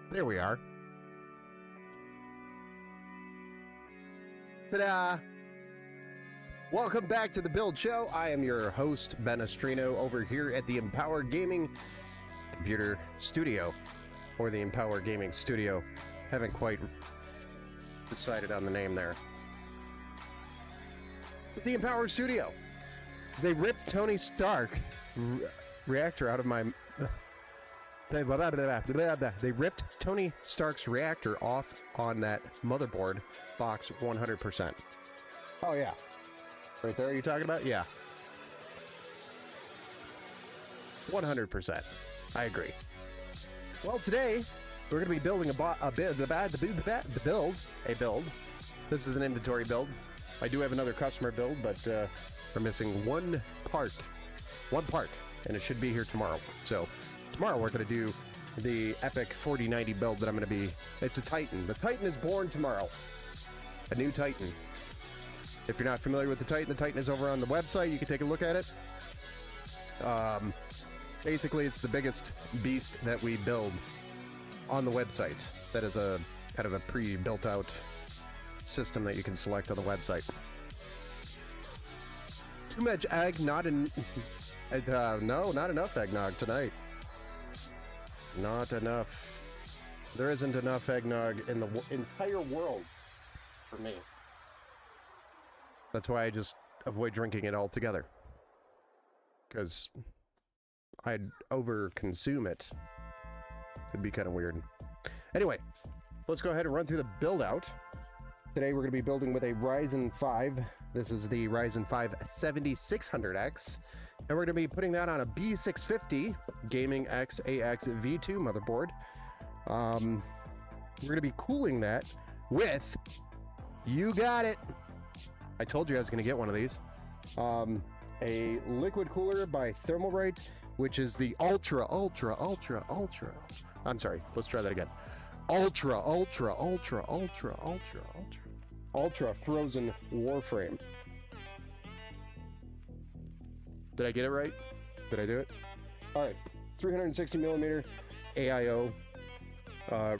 There we are. Ta-da! Welcome back to the Build Show. I am your host, Ben Estrino, over here at the Empower Gaming Computer Studio, or the Empower Gaming Studio. Haven't quite decided on the name there. The Empower Studio. They ripped Tony Stark reactor out of my... They ripped Tony Stark's reactor off on that motherboard box 100%. Oh, yeah. Right there, you talking about? Yeah. 100%. I agree. Well, today, we're going to be building a build. This is an inventory build. I do have another customer build, but we're missing one part, and it should be here tomorrow. So, tomorrow we're going to do the epic 4090 build that I'm going to be... It's a Titan. The Titan is born tomorrow. A new Titan. If you're not familiar with the Titan is over on the website. You can take a look at it. Basically, it's the biggest beast that we build on the website. That is a kind of a pre-built out system that you can select on the website. Too much egg, not in... no, not enough eggnog tonight. Not enough. There isn't enough eggnog in the entire world for me. That's why I just avoid drinking it altogether. Because I'd over-consume it. It'd be kind of weird. Anyway, let's go ahead and run through the build-out. Today we're going to be building with a Ryzen 5. This is the Ryzen 5 7600X. And we're going to be putting that on a B650 Gaming X AX V2 motherboard. We're going to be cooling that with, you got it, I told you I was going to get one of these, a liquid cooler by Thermalright, which is the ultra, I'm sorry, let's try that again. Ultra frozen Warframe. Did I get it right? Did I do it? All right, 360 millimeter AIO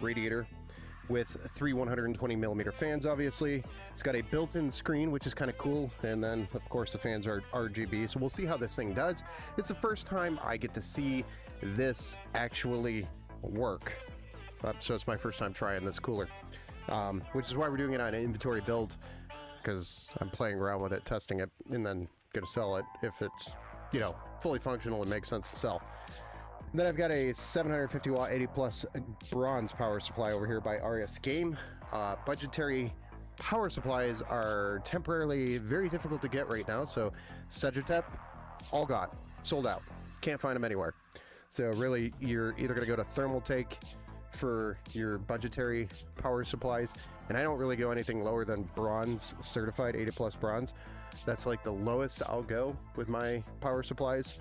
radiator with 3 120 millimeter fans, obviously. It's got a built-in screen, which is kind of cool. And then, of course, the fans are RGB. So we'll see how this thing does. It's the first time I get to see this actually work. So it's my first time trying this cooler, which is why we're doing it on an inventory build, because I'm playing around with it, testing it, and then going to sell it if it's, you know, fully functional and makes sense to sell. And then I've got a 750 watt 80 plus bronze power supply over here by RS Game. Budgetary power supplies are temporarily very difficult to get right now, so Sagitep, all gone, sold out, can't find them anywhere. So really, you're either going to go to Thermaltake for your budgetary power supplies, and I don't really go anything lower than bronze certified, 80 plus bronze. That's like the lowest I'll go with my power supplies.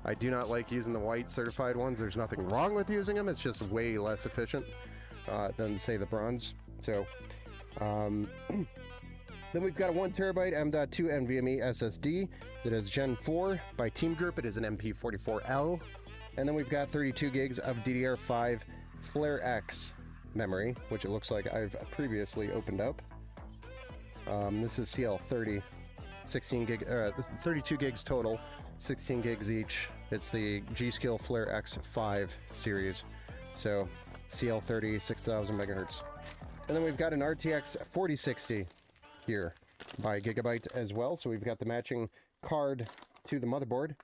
I do not like using the white certified ones. There's nothing wrong with using them. It's just way less efficient than, say, the bronze. So then we've got a 1 terabyte M.2 NVMe SSD that is Gen 4 by Team Group. It is an MP44L. And then we've got 32 gigs of DDR5 Flare X memory, which it looks like I've previously opened up. This is CL30, 32 gigs total. 16 gigs each. It's the G.Skill Flare X5 series. So CL30, 6000 megahertz. And then we've got an RTX 4060 here by Gigabyte as well. So we've got the matching card to the motherboard.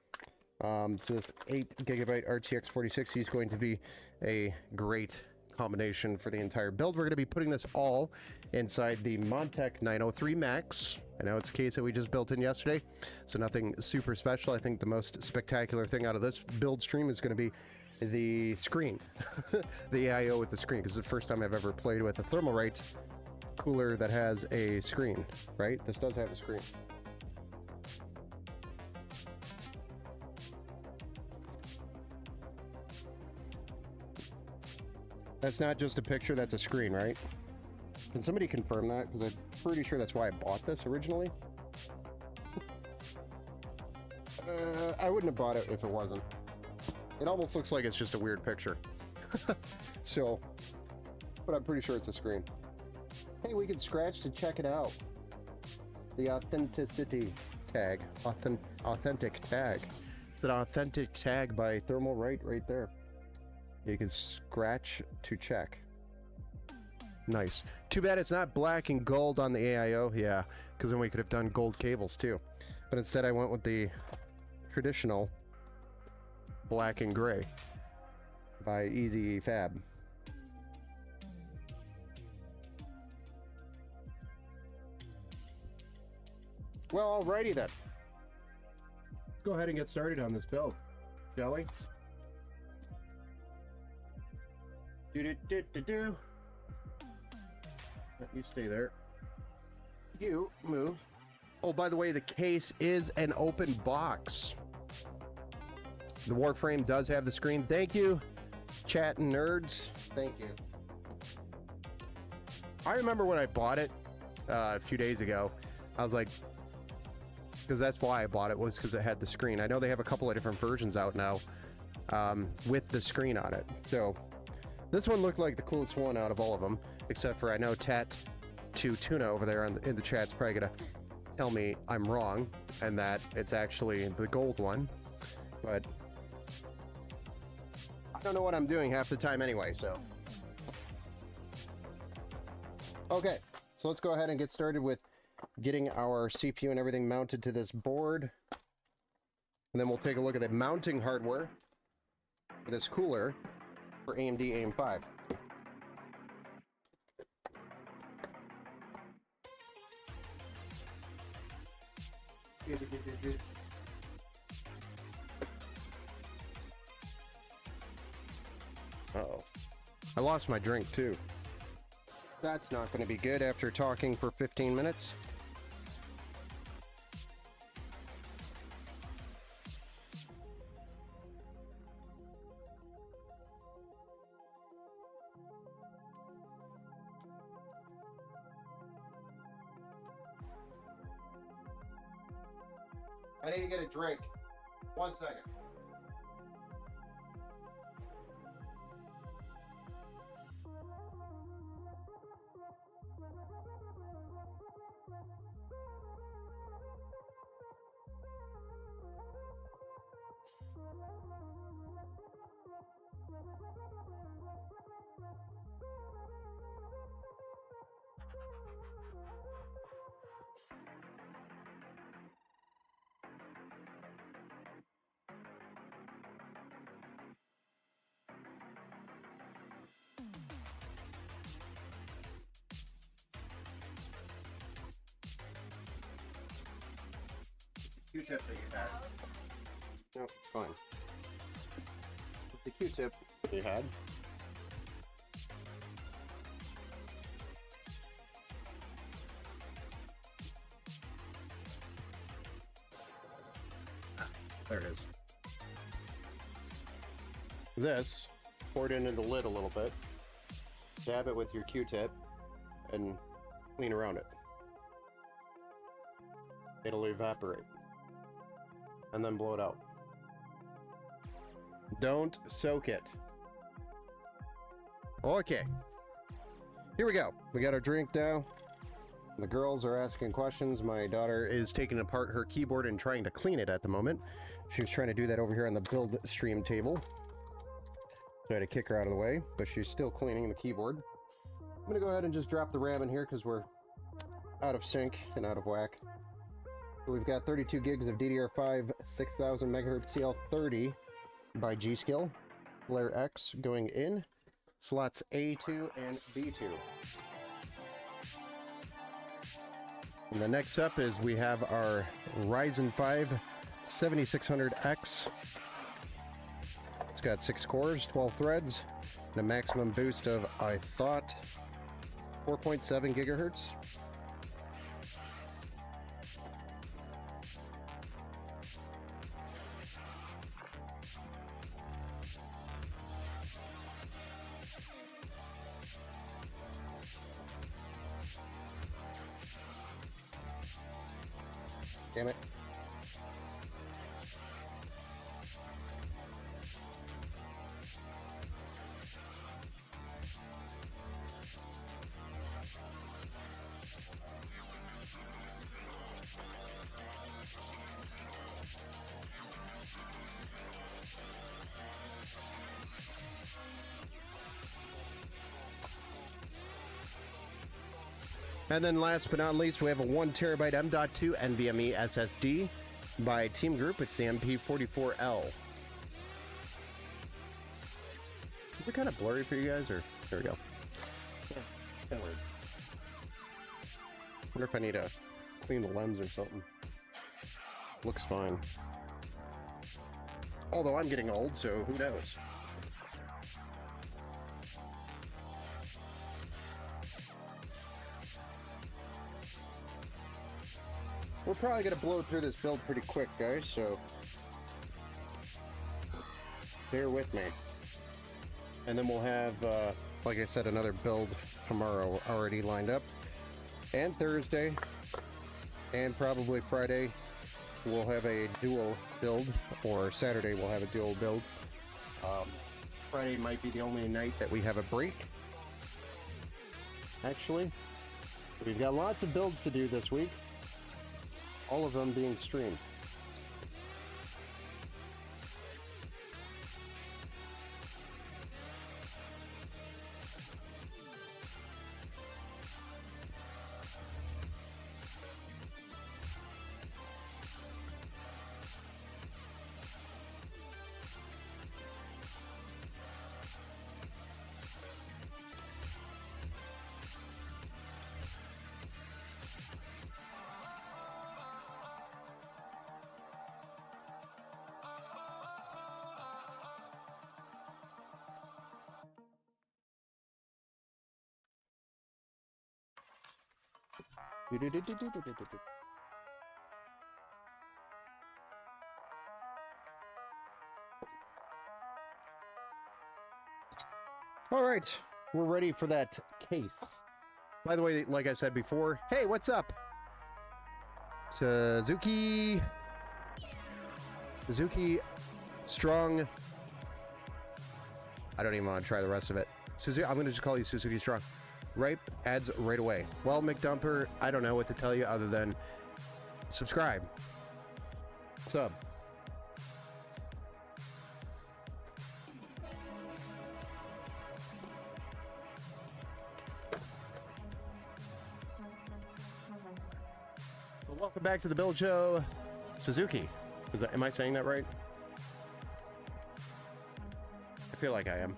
So this 8 gigabyte RTX 4060 is going to be a great combination for the entire build. We're going to be putting this all inside the Montech 903 Max. I know it's a case that we just built in yesterday, so nothing super special. I think the most spectacular thing out of this build stream is going to be the screen, the AIO with the screen, because it's the first time I've ever played with a Thermalright cooler that has a screen, right? This does have a screen. That's not just a picture, that's a screen, right? Can somebody confirm that? Because I'm pretty sure that's why I bought this originally. I wouldn't have bought it if it wasn't. It almost looks like it's just a weird picture. So, but I'm pretty sure it's a screen. Hey, we can scratch to check it out. The authenticity tag. Authentic tag. It's an authentic tag by Thermalright right there. You can scratch to check. Nice. Too bad it's not black and gold on the AIO. Yeah, because then we could have done gold cables too. But instead I went with the traditional black and gray by Easy Fab. Well, alrighty then. Let's go ahead and get started on this build, shall we? Do. You stay there. You move. Oh, by the way, the case is an open box. The Warframe does have the screen. Thank you, chat and nerds. Thank you. I remember when I bought it a few days ago, I was like, because that's why I bought it, was because it had the screen. I know they have a couple of different versions out now with the screen on it. So this one looked like the coolest one out of all of them, except for I know Tat2Tuna over there in the chat's probably gonna tell me I'm wrong and that it's actually the gold one, but I don't know what I'm doing half the time anyway, so. Okay, so let's go ahead and get started with getting our CPU and everything mounted to this board. And then we'll take a look at the mounting hardware for this cooler for AMD AM5. Uh-oh. I lost my drink too. That's not going to be good after talking for 15 minutes. I need to get a drink. 1 second. Q-tip that you had. No, it's fine. With the Q-tip you had. There it is. This, pour it into the lid a little bit, dab it with your Q-tip, and clean around it. It'll evaporate. And then blow it out. Don't soak it. Okay. Here we go. We got our drink now. The girls are asking questions. My daughter is taking apart her keyboard and trying to clean it at the moment. She was trying to do that over here on the build stream table. So I had to kick her out of the way, but she's still cleaning the keyboard. I'm gonna go ahead and just drop the RAM in here because we're out of sync and out of whack. We've got 32 gigs of DDR5 6000 MHz CL30 by G.Skill. Flare X going in. Slots A2 and B2. And the next up is we have our Ryzen 5 7600X. It's got 6 cores, 12 threads, and a maximum boost of, I thought, 4.7 gigahertz. Damn it. And then last but not least, we have a 1 terabyte M.2 NVMe SSD by Team Group. It's the MP44L. Is it kind of blurry for you guys, or there we go. Yeah, kind of weird. Wonder if I need to clean the lens or something. Looks fine. Although I'm getting old, so who knows? We're probably going to blow through this build pretty quick, guys, so bear with me. And then we'll have, like I said, another build tomorrow already lined up. And Thursday, and probably Friday, we'll have a dual build, or Saturday we'll have a dual build. Friday might be the only night that we have a break, actually. We've got lots of builds to do this week. All of them being streamed. All right, we're ready for that case. By the way, like I said before, hey, what's up? Suzuki Strong. I don't even want to try the rest of it. Suzuki, I'm going to just call you Suzuki Strong. Ripe ads right away. Well, McDumper, I don't know what to tell you other than subscribe. Sub. Well, welcome back to the Build Show. Suzuki. Am I saying that right? I feel like I am.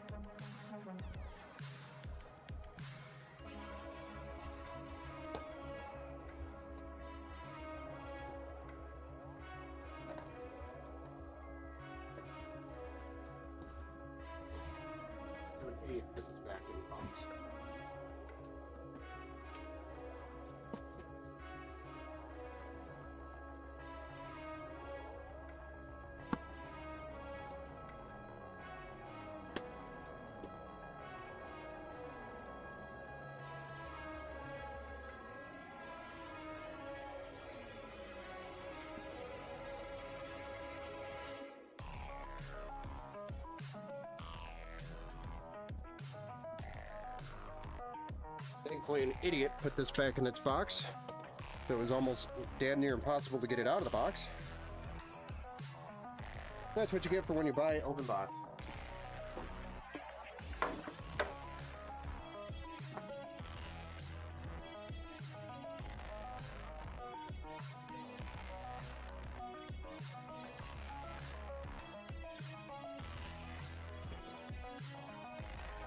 Thankfully, an idiot put this back in its box. It was almost damn near impossible to get it out of the box. That's what you get for when you buy open box.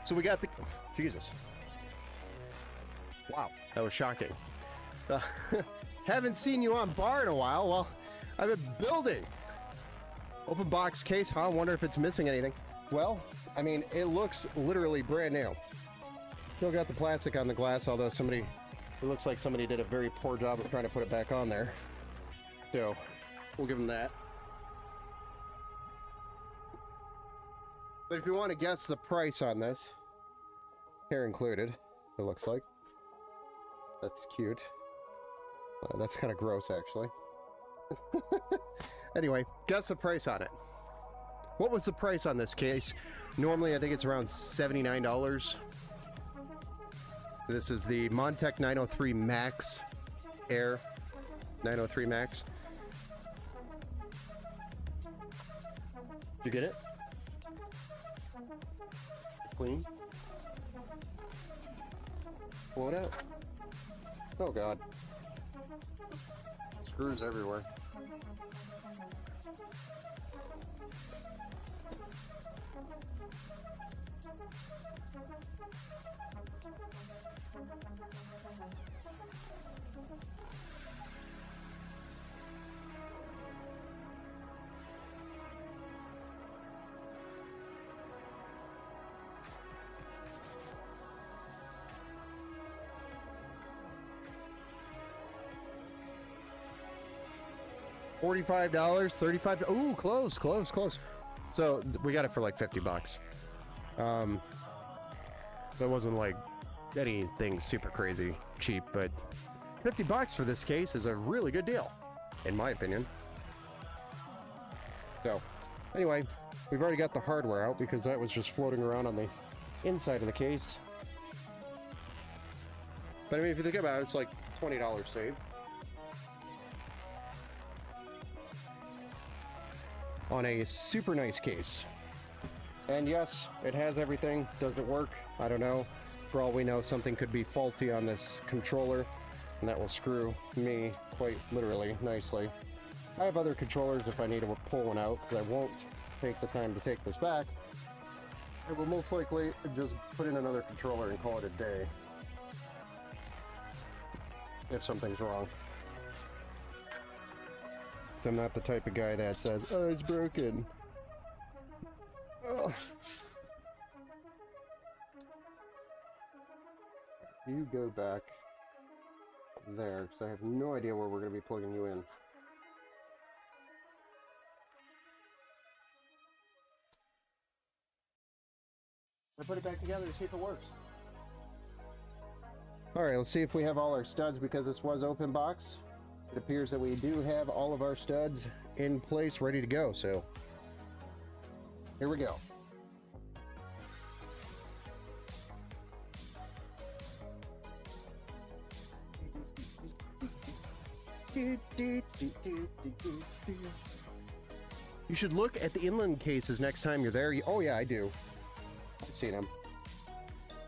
So we got the... Jesus. Wow, that was shocking. Haven't seen you on bar in a while. Well, I've been building. Open box case, huh? Wonder if it's missing anything. Well, I mean, it looks literally brand new. Still got the plastic on the glass, although it looks like somebody did a very poor job of trying to put it back on there. So, we'll give them that. But if you want to guess the price on this, hair included, it looks like. That's cute. That's kind of gross, actually. Anyway, guess the price on it. What was the price on this case? Normally, I think it's around $79. This is the Montech 903 Max Air 903 Max. Did you get it? Clean? Pull it out. Oh god. Screws everywhere. $45, 35. Ooh, close. So we got it for like 50 bucks. That wasn't like anything super crazy cheap, but 50 bucks for this case is a really good deal, in my opinion. So anyway, we've already got the hardware out because that was just floating around on the inside of the case. But I mean, if you think about it, it's like $20 saved. On a super nice case. And yes, it has everything. Does it work? I don't know. For all we know, something could be faulty on this controller, and that will screw me quite literally nicely. I have other controllers if I need to pull one out, because I won't take the time to take this back. I will most likely just put in another controller and call it a day if something's wrong. So I'm not the type of guy that says, oh, it's broken. Oh. You go back there, because I have no idea where we're going to be plugging you in. I put it back together to see if it works. Alright, let's see if we have all our studs, because this was open box. It appears that we do have all of our studs in place, ready to go, so here we go. You should look at the inland cases next time you're there. Oh yeah, I do. I've seen them.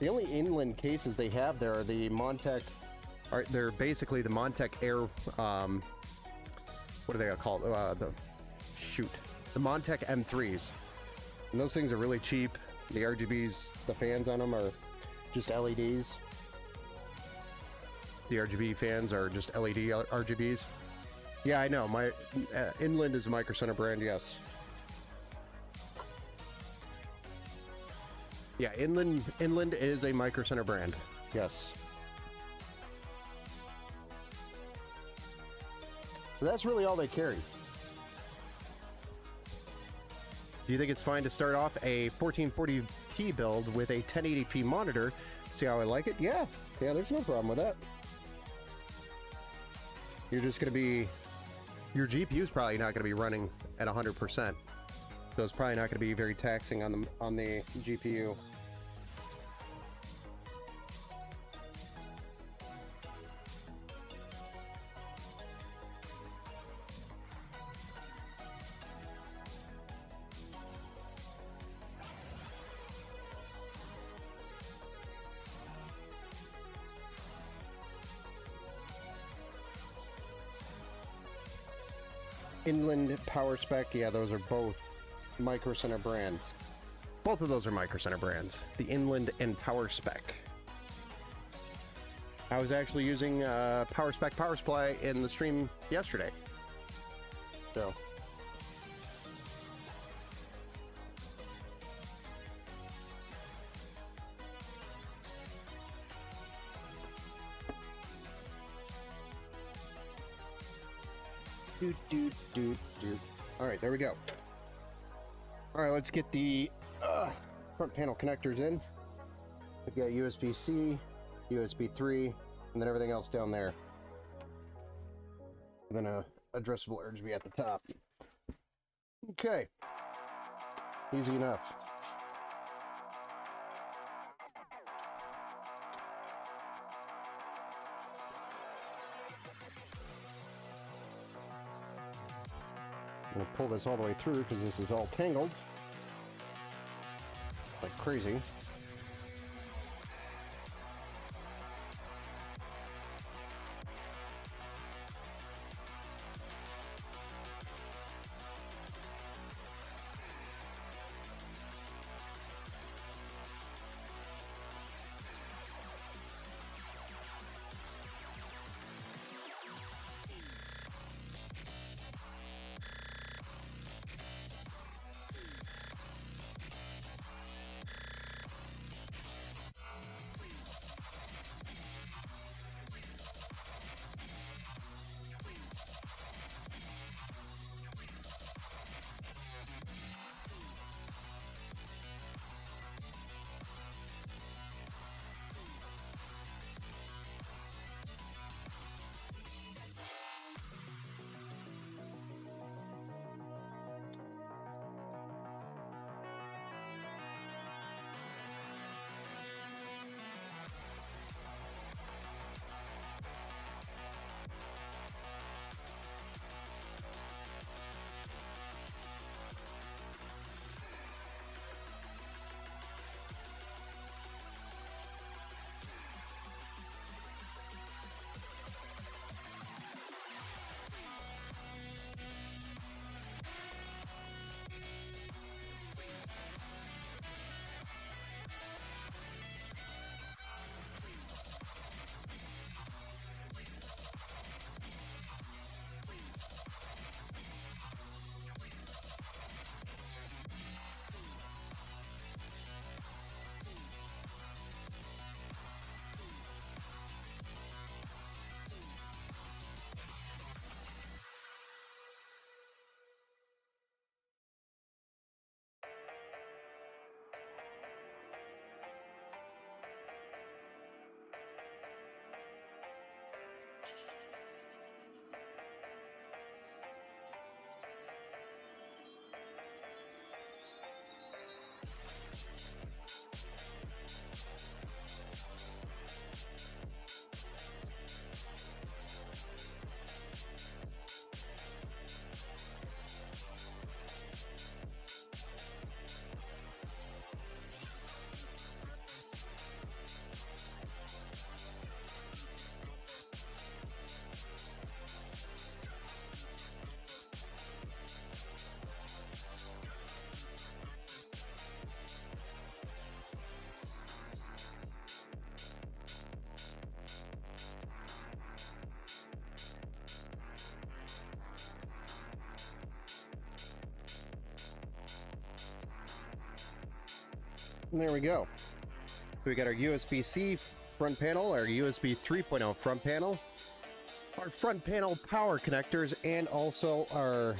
The only inland cases they have there are the Montech. They're basically the Montech Air, what are they called? The Montech M3s. And those things are really cheap. The RGBs, the fans on them are just LEDs. The RGB fans are just LED RGBs. Yeah, I know. My Inland is a Micro Center brand, yes. Yeah, Inland is a Micro Center brand, yes. That's really all they carry. Do you think it's fine to start off a 1440p build with a 1080p monitor? See how I like it? Yeah, there's no problem with that. You're just going to be... Your GPU's probably not going to be running at 100%. So it's probably not going to be very taxing on the GPU. Inland Power Spec, yeah, those are both Micro Center brands. Both of those are Micro Center brands. The Inland and Power Spec. I was actually using Power Spec power supply in the stream yesterday. So. All right, there we go. All right, let's get the front panel connectors in. We've got USB-C, USB 3, and then everything else down there. And then a adjustable RGB at the top. Okay. Easy enough. I'm going to pull this all the way through because this is all tangled like crazy. And there we go. We got our USB-C front panel, our USB 3.0 front panel, our front panel power connectors, and also our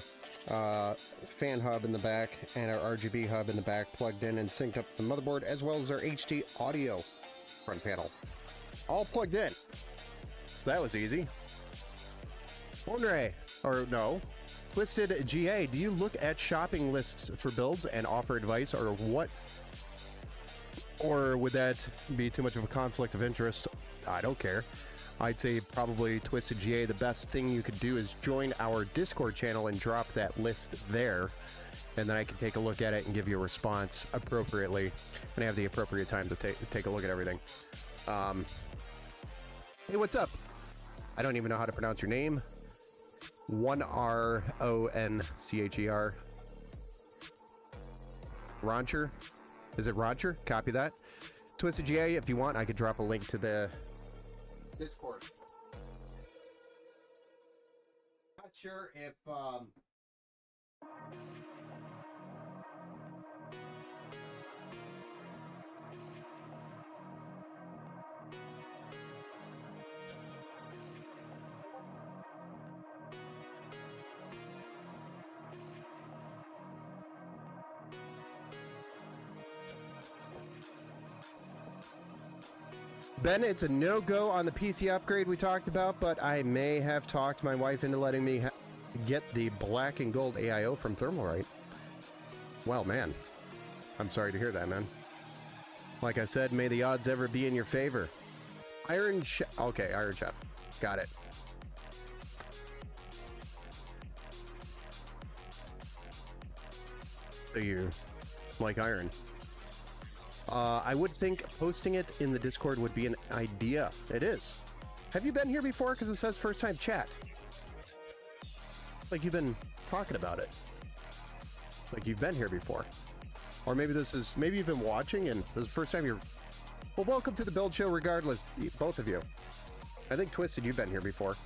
fan hub in the back and our RGB hub in the back plugged in and synced up to the motherboard, as well as our HD audio front panel. All plugged in. So that was easy. Onre, or no, Twisted GA, do you look at shopping lists for builds and offer advice, or what? Or would that be too much of a conflict of interest? I don't care. I'd say probably Twisted GA, the best thing you could do is join our Discord channel and drop that list there. And then I can take a look at it and give you a response appropriately and have the appropriate time to take a look at everything. Hey, what's up? I don't even know how to pronounce your name. 1RONCHER. Roncher? Is it Roger? Copy that. Twisted GA, if you want, I could drop a link to the Discord. Not sure if Ben, it's a no-go on the PC upgrade we talked about, but I may have talked my wife into letting me get the black and gold AIO from Thermalright. Well, man, I'm sorry to hear that, man. Like I said, may the odds ever be in your favor. Iron Chef. Okay, Iron Chef. Got it. So you like iron. I would think posting it in the Discord would be an idea. It is. Have you been here before? Because it says first time chat. Like you've been talking about it. Like you've been here before. Or maybe maybe you've been watching and this is the first time you're... Well, welcome to the Build Show regardless, both of you. I think Twisted, you've been here before.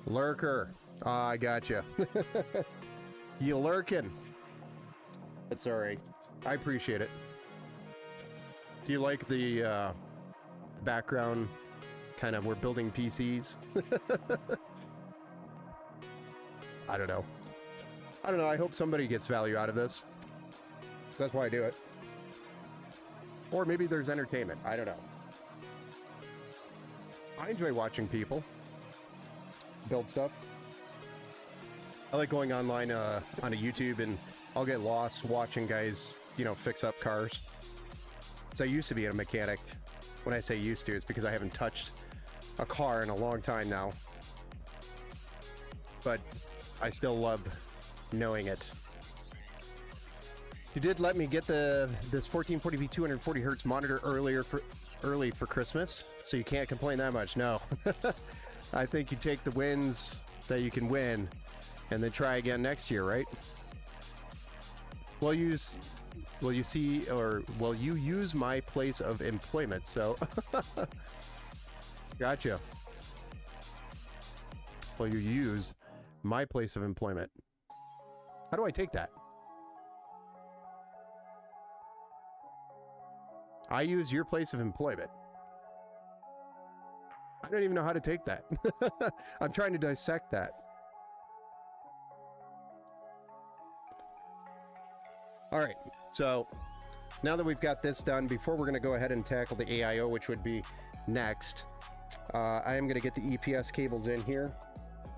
Lurker. Ah, I gotcha. You lurking. It's alright. I appreciate it. Do you like the background kind of we're building PCs? I don't know. I hope somebody gets value out of this. That's why I do it. Or maybe there's entertainment. I don't know. I enjoy watching people build stuff. I like going online on a YouTube and I'll get lost watching guys, you know, fix up cars. So I used to be a mechanic. When I say used to, it's because I haven't touched a car in a long time now. But I still love knowing it. You did let me get this 1440p 240 hertz monitor early for Christmas, so you can't complain that much. No. I think you take the wins that you can win and then try again next year, right? Will you use my place of employment? So gotcha. Will you use my place of employment? How do I take that? I use your place of employment. I don't even know how to take that. I'm trying to dissect that. All right, so now that we've got this done, before we're going to go ahead and tackle the AIO, which would be next, I am going to get the EPS cables in here,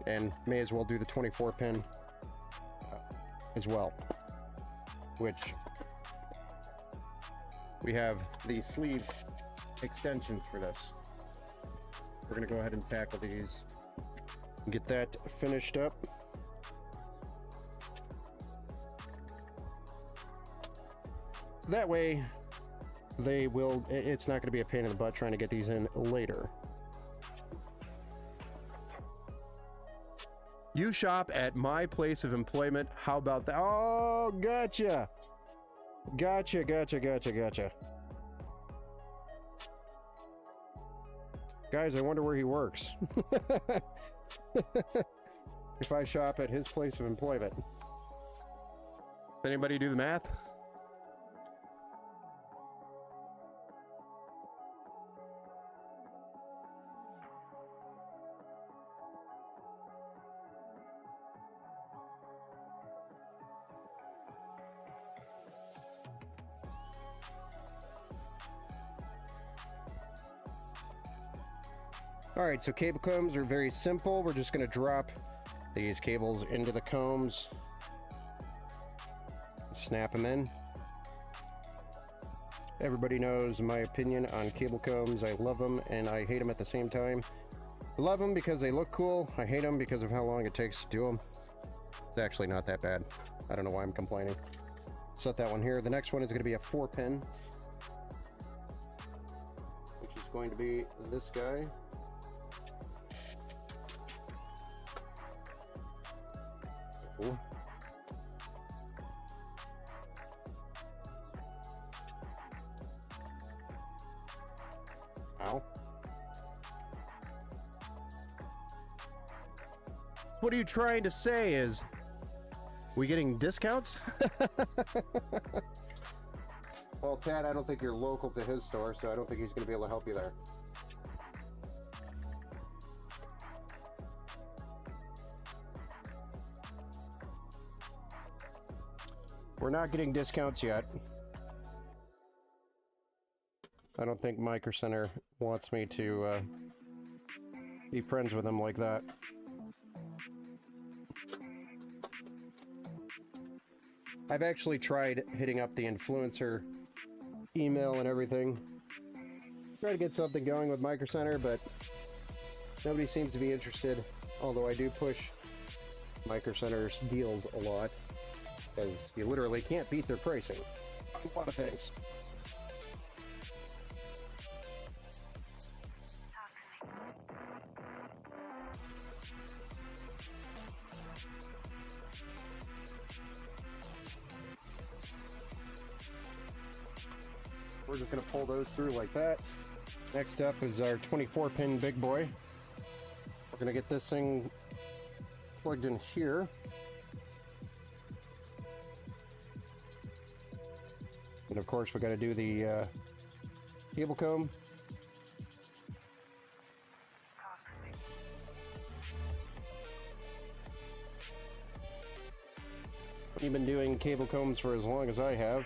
and may as well do the 24-pin as well, which we have the sleeve extensions for this. We're going to go ahead and tackle these and get that finished up. That way, it's not going to be a pain in the butt trying to get these in later. You shop at my place of employment. How about that? Oh, gotcha. Gotcha. Guys, I wonder where he works. If I shop at his place of employment. Anybody do the math? All right, so cable combs are very simple. We're just going to drop these cables into the combs, snap them in. Everybody knows my opinion on cable combs. I love them and I hate them at the same time. I love them because they look cool. I hate them because of how long it takes to do them. It's actually not that bad. I don't know why I'm complaining. Set that one here. The next one is going to be a 4-pin, which is going to be this guy. Cool. Ow. What are you trying to say? Is we getting discounts? Well, Tad, I don't think you're local to his store, so I don't think he's going to be able to help you there. We're not getting discounts yet. I don't think Micro Center wants me to be friends with them like that. I've actually tried hitting up the influencer email and everything. Try to get something going with Micro Center, but nobody seems to be interested. Although I do push Micro Center's deals a lot, because you literally can't beat their pricing on a lot of things. We're just going to pull those through like that. Next up is our 24-pin big boy. We're going to get this thing plugged in here. And of course, we got to do the cable comb. You've been doing cable combs for as long as I have.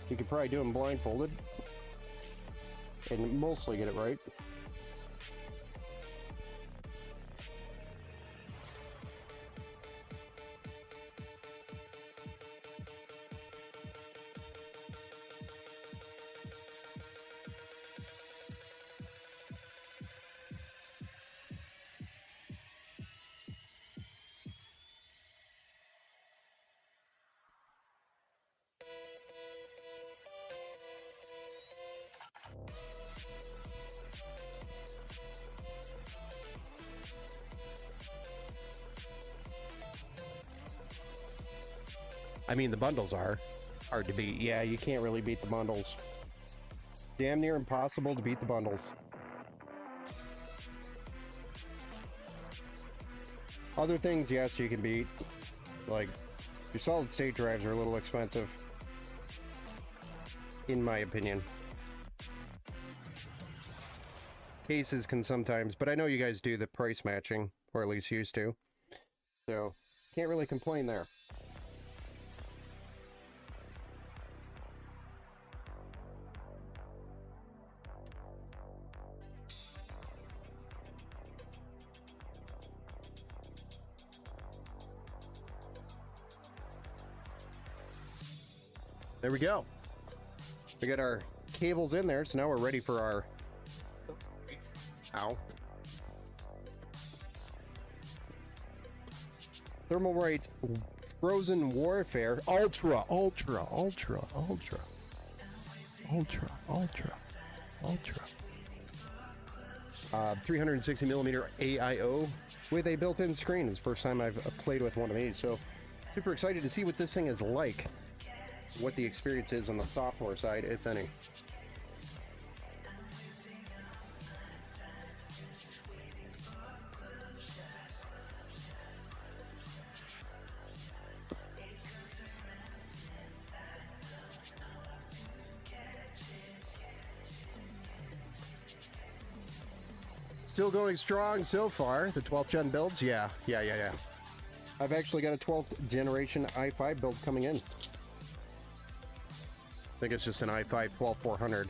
You could probably do them blindfolded and mostly get it right. I mean, the bundles are hard to beat. Yeah, you can't really beat the bundles. Damn near impossible to beat the bundles. Other things, yes, you can beat. Like, your solid state drives are a little expensive, in my opinion. Cases can sometimes, but I know you guys do the price matching, or at least used to. So, can't really complain there. There we go. We got our cables in there, so now we're ready for our... Ow. Thermalright Frozen Warfare Ultra. 360mm AIO with a built-in screen. It's the first time I've played with one of these, so super excited to see what this thing is like. What the experience is on the software side, if any. Still going strong so far. The 12th gen builds, yeah. I've actually got a 12th generation i5 build coming in. I think it's just an i5 12400,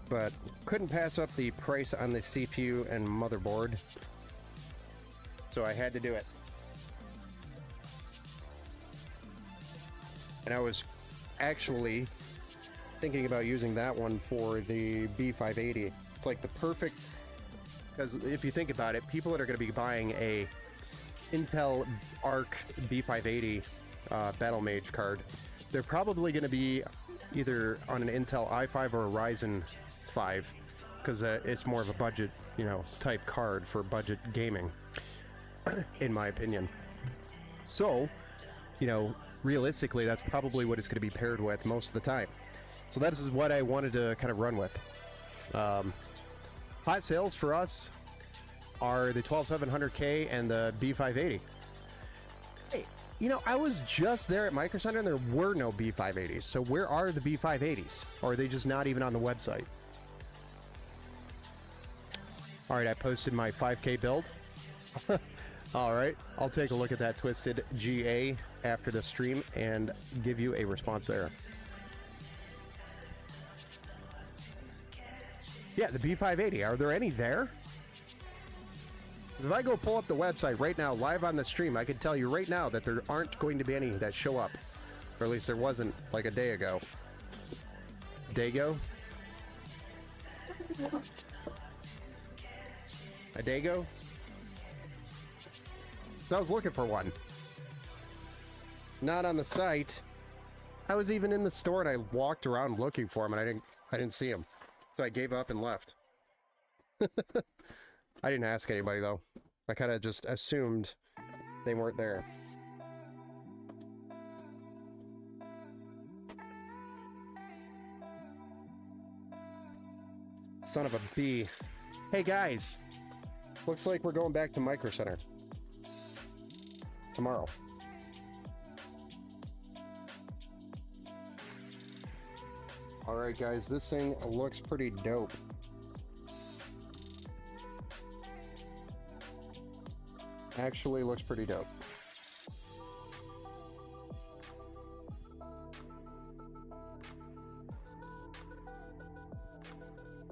but couldn't pass up the price on the CPU and motherboard, so I had to do it. And I was actually thinking about using that one for the B580. It's like the perfect, because if you think about it, people that are going to be buying a Intel Arc B580 Battle Mage card, they're probably going to be either on an Intel i5 or a Ryzen 5, because it's more of a budget, type card for budget gaming, in my opinion. So, realistically, that's probably what it's going to be paired with most of the time. So that is what I wanted to kind of run with. Hot sales for us are the 12700K and the B580. I was just there at Micro Center and there were no B580s. So where are the B580s? Or are they just not even on the website? All right, I posted my 5K build. All right, I'll take a look at that Twisted GA after the stream and give you a response there. Yeah, the B580. Are there any there? 'Cause if I go pull up the website right now, live on the stream, I can tell you right now that there aren't going to be any that show up. Or at least there wasn't like a day ago. Dago? A Dago? I was looking for one. Not on the site. I was even in the store and I walked around looking for them and I didn't see them. So I gave up and left. I didn't ask anybody though. I kind of just assumed they weren't there. Son of a bee. Hey guys, looks like we're going back to Micro Center tomorrow. Alright guys, this thing looks pretty dope. Actually looks pretty dope.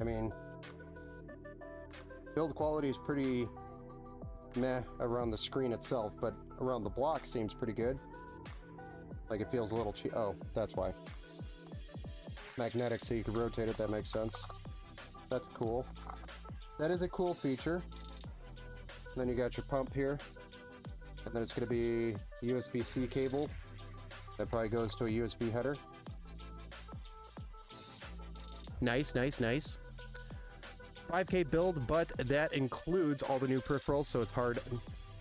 I mean, build quality is pretty meh around the screen itself, but around the block seems pretty good. Like it feels a little cheap. Oh, that's why. Magnetic, so you can rotate it. That makes sense. That's cool. That is a cool feature. And then you got your pump here, and then it's going to be USB-C cable that probably goes to a USB header. Nice, nice, nice. 5K build, but that includes all the new peripherals, so it's hard.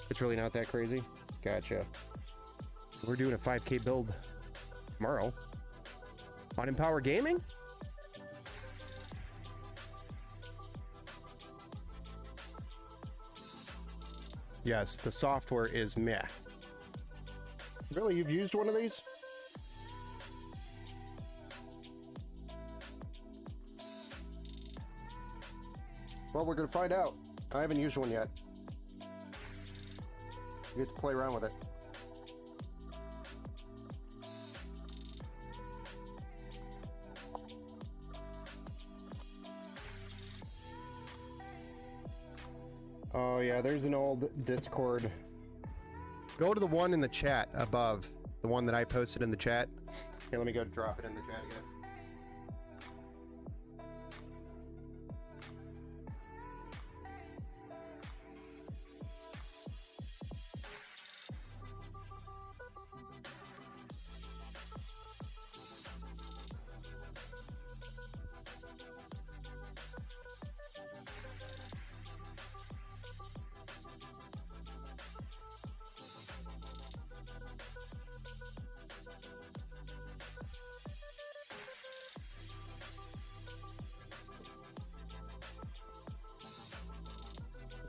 It's really not that crazy. Gotcha. We're doing a 5K build tomorrow on Empower Gaming. Yes, the software is meh. Really, you've used one of these? Well, we're gonna find out. I haven't used one yet. You get to play around with it. Oh yeah, there's an old Discord. Go to the one in the chat above. The one that I posted in the chat. Here, let me go drop it in the chat again.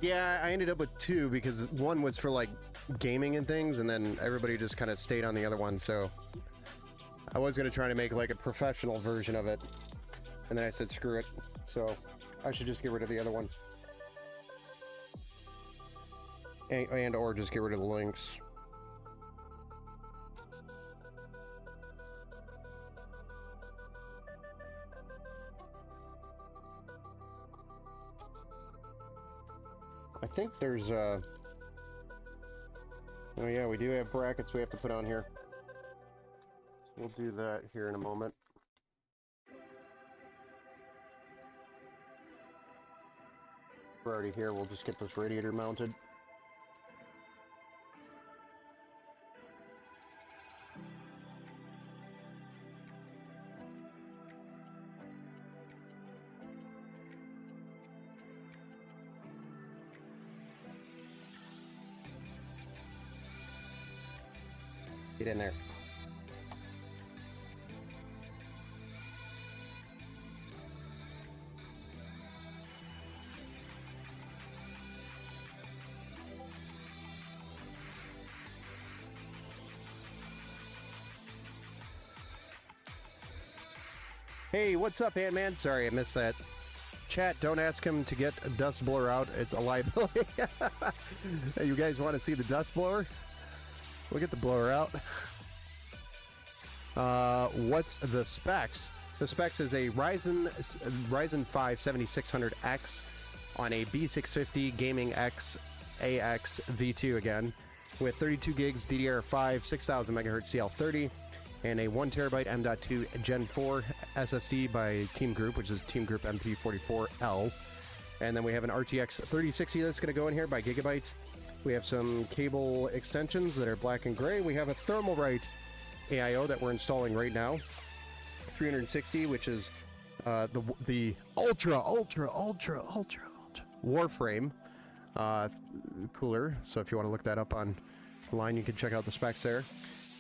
Yeah, I ended up with two because one was for like gaming and things, and then everybody just kind of stayed on the other one. So I was going to try to make like a professional version of it, and then I said screw it. So I should just get rid of the other one, and or just get rid of the links. I think there's oh yeah, we do have brackets we have to put on here. We'll do that here in a moment. We're already here, we'll just get this radiator mounted. Get in there. Hey, what's up, Ant-Man? Sorry, I missed that. Chat, don't ask him to get a dust blower out. It's a liability. Hey, you guys want to see the dust blower? We'll get the blower out. What's the specs? The specs is a Ryzen 5 7600X on a B650 Gaming X AX V2 again, with 32 gigs DDR5, 6000 megahertz CL30, and a 1 terabyte M.2 Gen 4 SSD by Team Group, which is Team Group MP44L. And then we have an RTX 3060 that's going to go in here by Gigabyte. We have some cable extensions that are black and gray. We have a Thermalright AIO that we're installing right now. 360, which is the ultra Warframe cooler. So if you want to look that up online, you can check out the specs there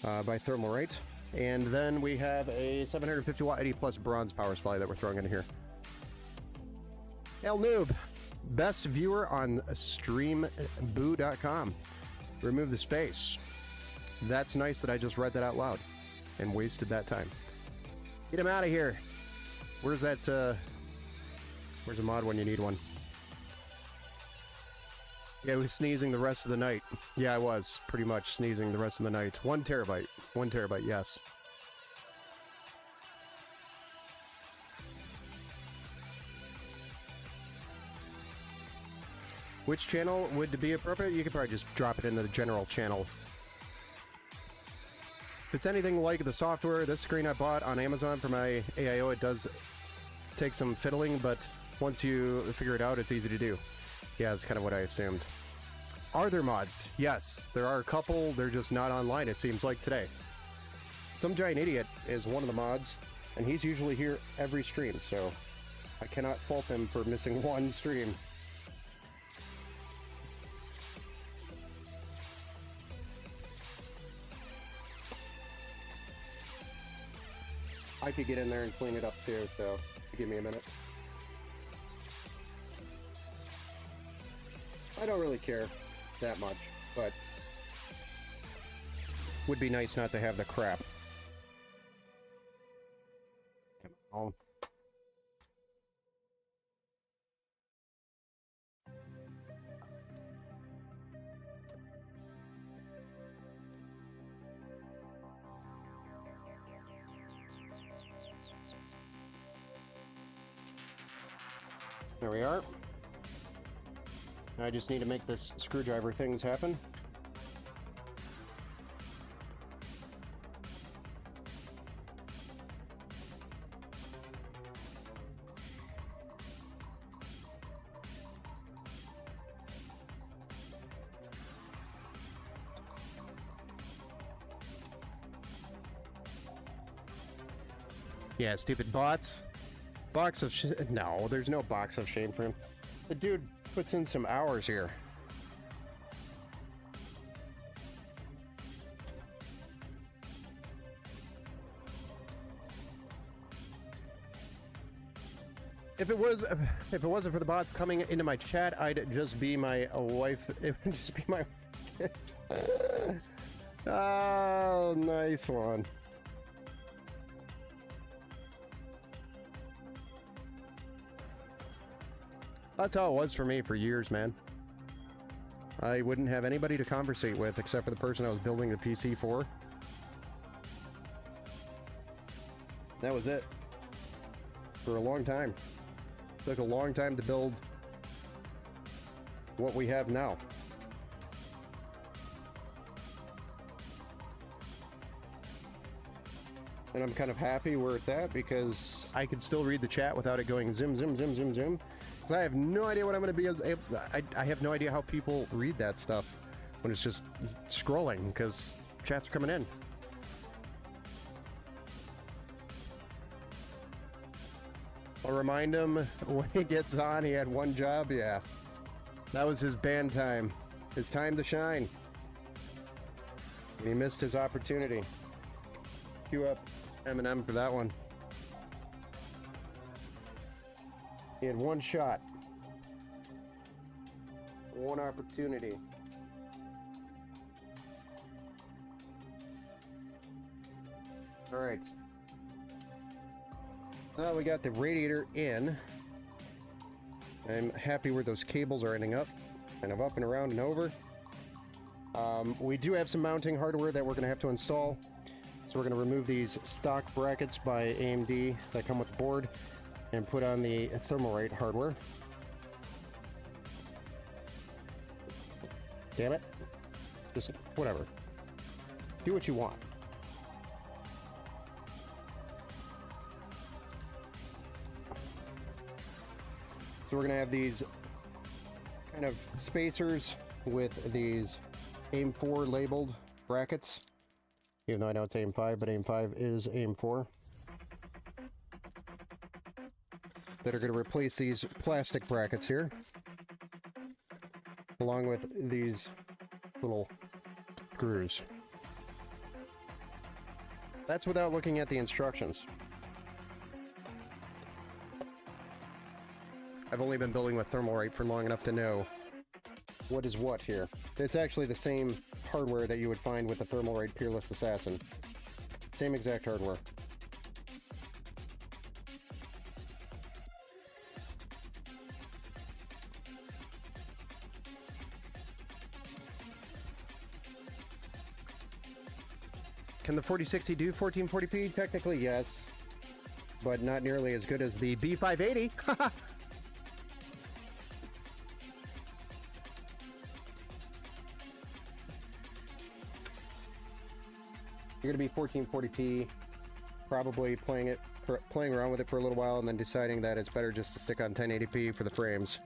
by Thermalright. And then we have a 750 watt 80 plus bronze power supply that we're throwing in here. El Noob, best viewer on streamboo.com. Remove the space. That's nice that I just read that out loud and wasted that time. Get him out of here. Where's that, where's a mod when you need one? Yeah, I was sneezing the rest of the night. Yeah, I was pretty much sneezing the rest of the night. 1 terabyte. 1 terabyte, yes. Which channel would be appropriate? You could probably just drop it into the general channel. If it's anything like the software, this screen I bought on Amazon for my AIO, it does take some fiddling, but once you figure it out, it's easy to do. Yeah, that's kind of what I assumed. Are there mods? Yes, there are a couple. They're just not online, it seems like today. Some Giant Idiot is one of the mods, and he's usually here every stream, so I cannot fault him for missing one stream. I could get in there and clean it up too, so give me a minute. I don't really care that much, but would be nice not to have the crap. Come on. There we are. I just need to make this screwdriver things happen. Yeah, stupid bots. Box of no, there's no box of shame for him. The dude puts in some hours here. If it wasn't for the bots coming into my chat, I'd just be my wife. It would just be my kids. Oh, nice one. That's how it was for me for years, man. I wouldn't have anybody to conversate with except for the person I was building the PC for. That was it. For a long time. Took a long time to build what we have now. And I'm kind of happy where it's at because I can still read the chat without it going zoom, zoom, zoom, zoom, zoom. Because I have no idea what I'm going to be able to... I have no idea how people read that stuff when it's just scrolling because chats are coming in. I'll remind him when he gets on, he had one job. Yeah. That was his band time. His time to shine. And he missed his opportunity. Cue up Eminem for that one. He had one shot. One opportunity. Alright. Now we got the radiator in. I'm happy where those cables are ending up. Kind of up and around and over. We do have some mounting hardware that we're going to have to install. So we're going to remove these stock brackets by AMD that come with the board and put on the Thermalright hardware. Damn it. Just whatever. Do what you want. So we're going to have these kind of spacers with these AIM-4 labeled brackets. Even though I know it's AIM-5, but AIM-5 is AIM-4. That are going to replace these plastic brackets here. Along with these little screws. That's without looking at the instructions. I've only been building with Thermalright for long enough to know what is what here. It's actually the same hardware that you would find with the Thermalright Peerless Assassin. Same exact hardware. Can the 4060 do 1440p? Technically, yes. But not nearly as good as the B580. You're going to be 1440p, probably playing around with it for a little while and then deciding that it's better just to stick on 1080p for the frames.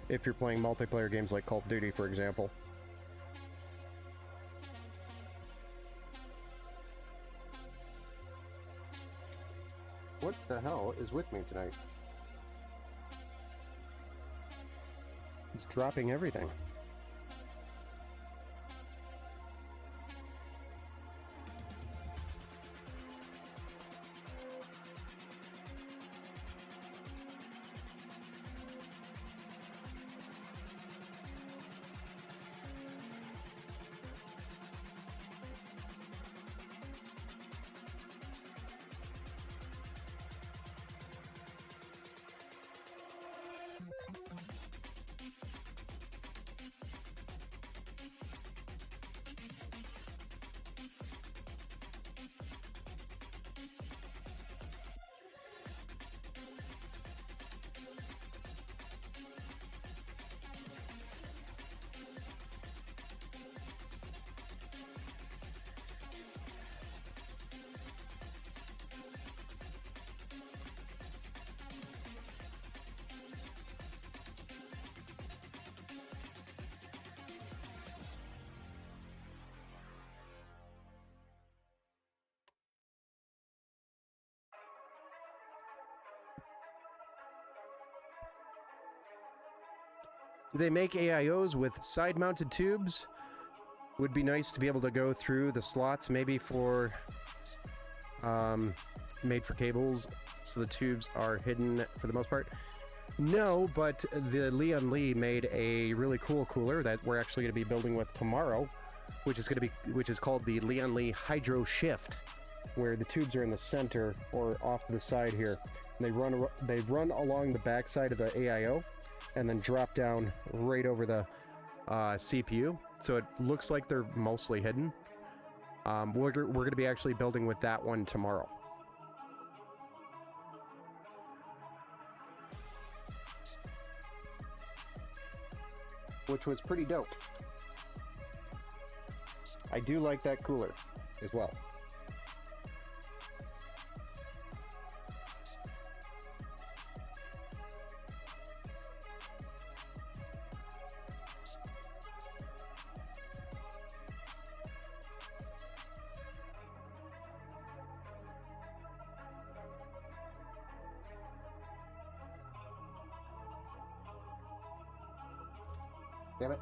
If you're playing multiplayer games like Call of Duty, for example. What the hell is with me tonight? It's dropping everything. Do they make AIOs with side-mounted tubes? Would be nice to be able to go through the slots, maybe for made for cables, so the tubes are hidden for the most part. No, but the Lian Li made a really cool cooler that we're actually going to be building with tomorrow, which is called the Lian Li Hydro Shift, where the tubes are in the center or off to the side here. And they run along the back side of the AIO. And then drop down right over the CPU. So it looks like they're mostly hidden. We're going to be actually building with that one tomorrow. Which was pretty dope. I do like that cooler as well. Damn it.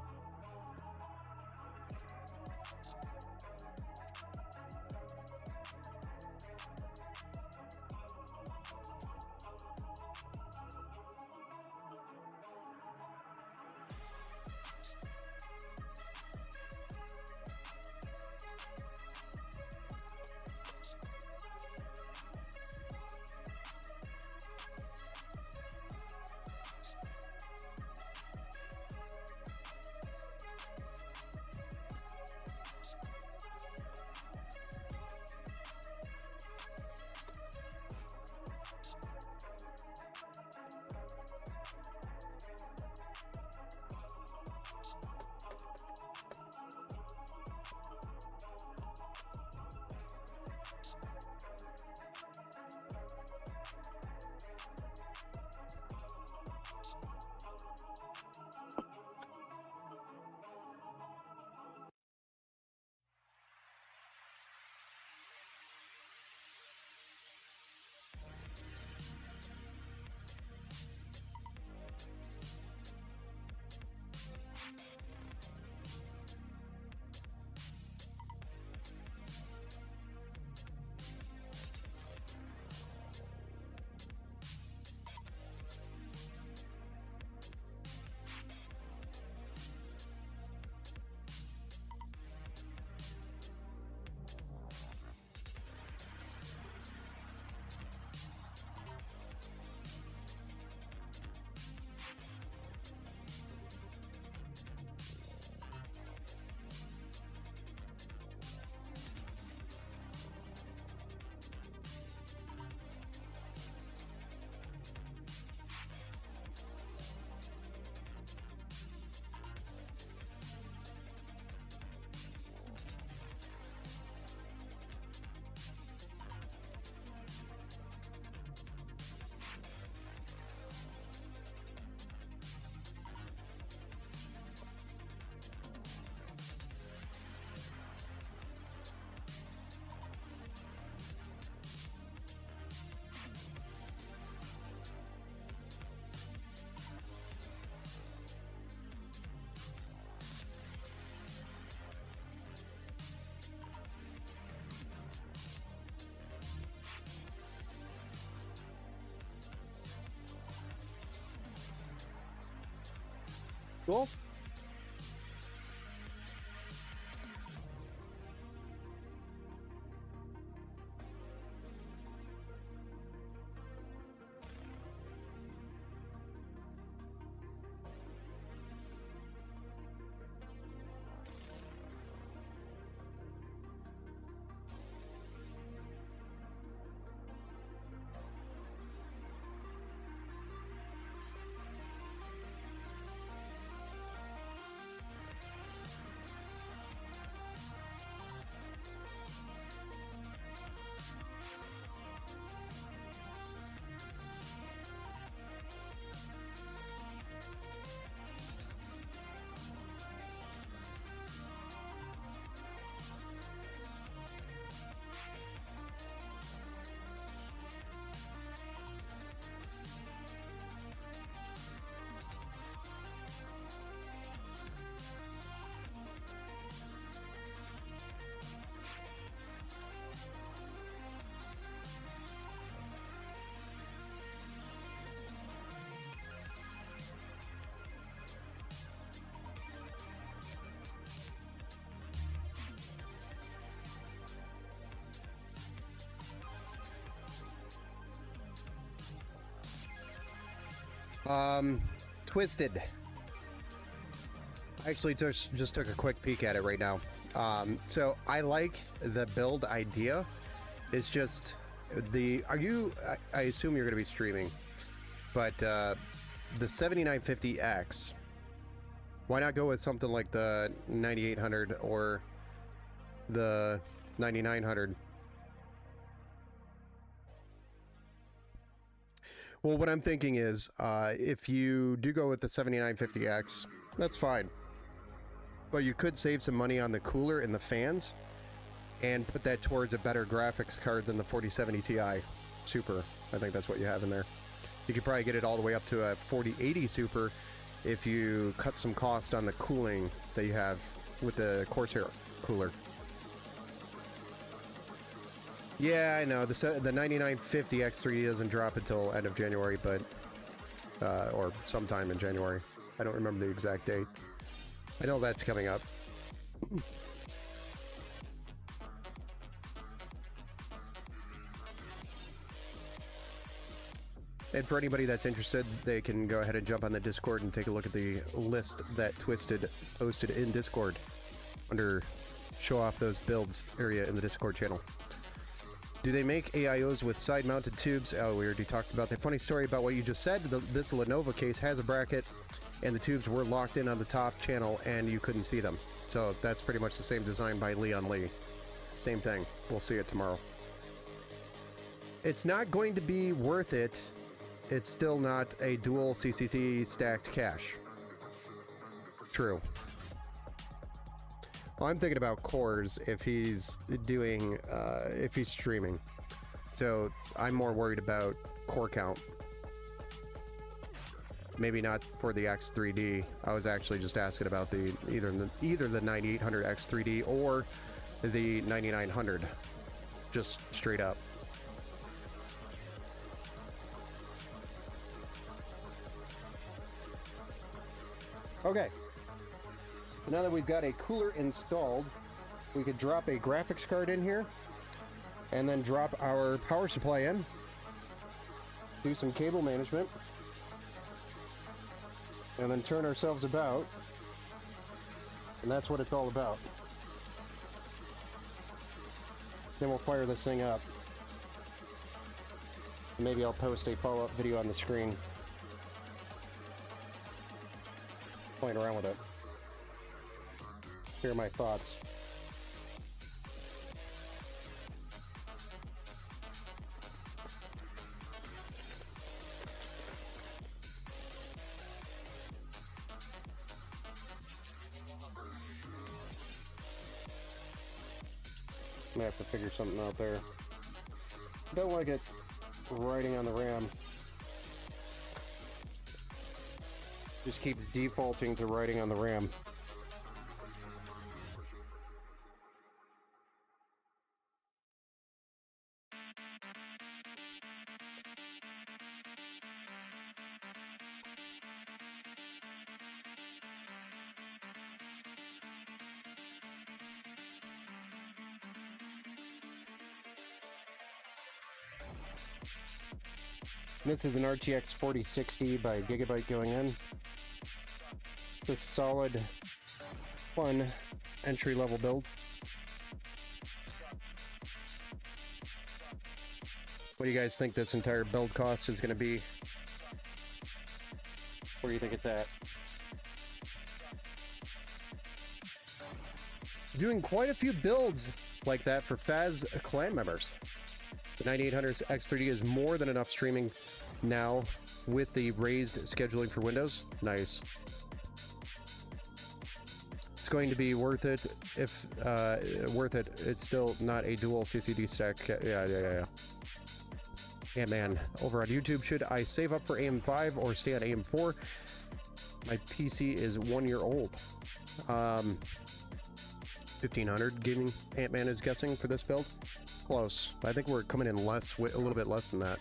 Cool. Twisted. I actually just took a quick peek at it right now. So I like the build idea. It's just I assume you're going to be streaming, but the 7950X, why not go with something like the 9800 or the 9900? Well, what I'm thinking is, if you do go with the 7950X, that's fine. But you could save some money on the cooler and the fans, and put that towards a better graphics card than the 4070 Ti Super. I think that's what you have in there. You could probably get it all the way up to a 4080 Super if you cut some cost on the cooling that you have with the Corsair cooler. Yeah, I know. The 9950 X3D doesn't drop until end of January, but or sometime in January. I don't remember the exact date. I know that's coming up. And for anybody that's interested, they can go ahead and jump on the Discord and take a look at the list that Twisted posted in Discord under show off those builds area in the Discord channel. Do they make AIOs with side-mounted tubes? Oh, we already talked about the funny story about what you just said. This Lenovo case has a bracket, and the tubes were locked in on the top channel, and you couldn't see them. So that's pretty much the same design by Leon Lee. Same thing. We'll see it tomorrow. It's not going to be worth it. It's still not a dual CCT stacked cache. True. Well, I'm thinking about cores if he's doing, if he's streaming. So I'm more worried about core count. Maybe not for the X3D. I was actually just asking about the either the 9800 X3D or the 9900. Just straight up. Okay. So now that we've got a cooler installed, we could drop a graphics card in here and then drop our power supply in, do some cable management, and then turn ourselves about, and that's what it's all about. Then we'll fire this thing up. Maybe I'll post a follow-up video on the screen playing around with it. Here are my thoughts. I'm gonna have to figure something out there. Don't like it riding on the RAM. Just keeps defaulting to riding on the RAM. This is an RTX 4060 by Gigabyte going in. This solid, fun, entry-level build. What do you guys think this entire build cost is going to be? Where do you think it's at? Doing quite a few builds like that for Faz clan members. The 9800 X3D is more than enough streaming now with the raised scheduling for Windows. Nice. It's going to be worth it if worth it. It's still not a dual CCD stack. Yeah. Yeah, man. Over on YouTube, should I save up for AM5 or stay on AM4? My PC is 1 year old. 1500 gaming Ant-Man is guessing for this build. Close. I think we're coming in less, a little bit less than that.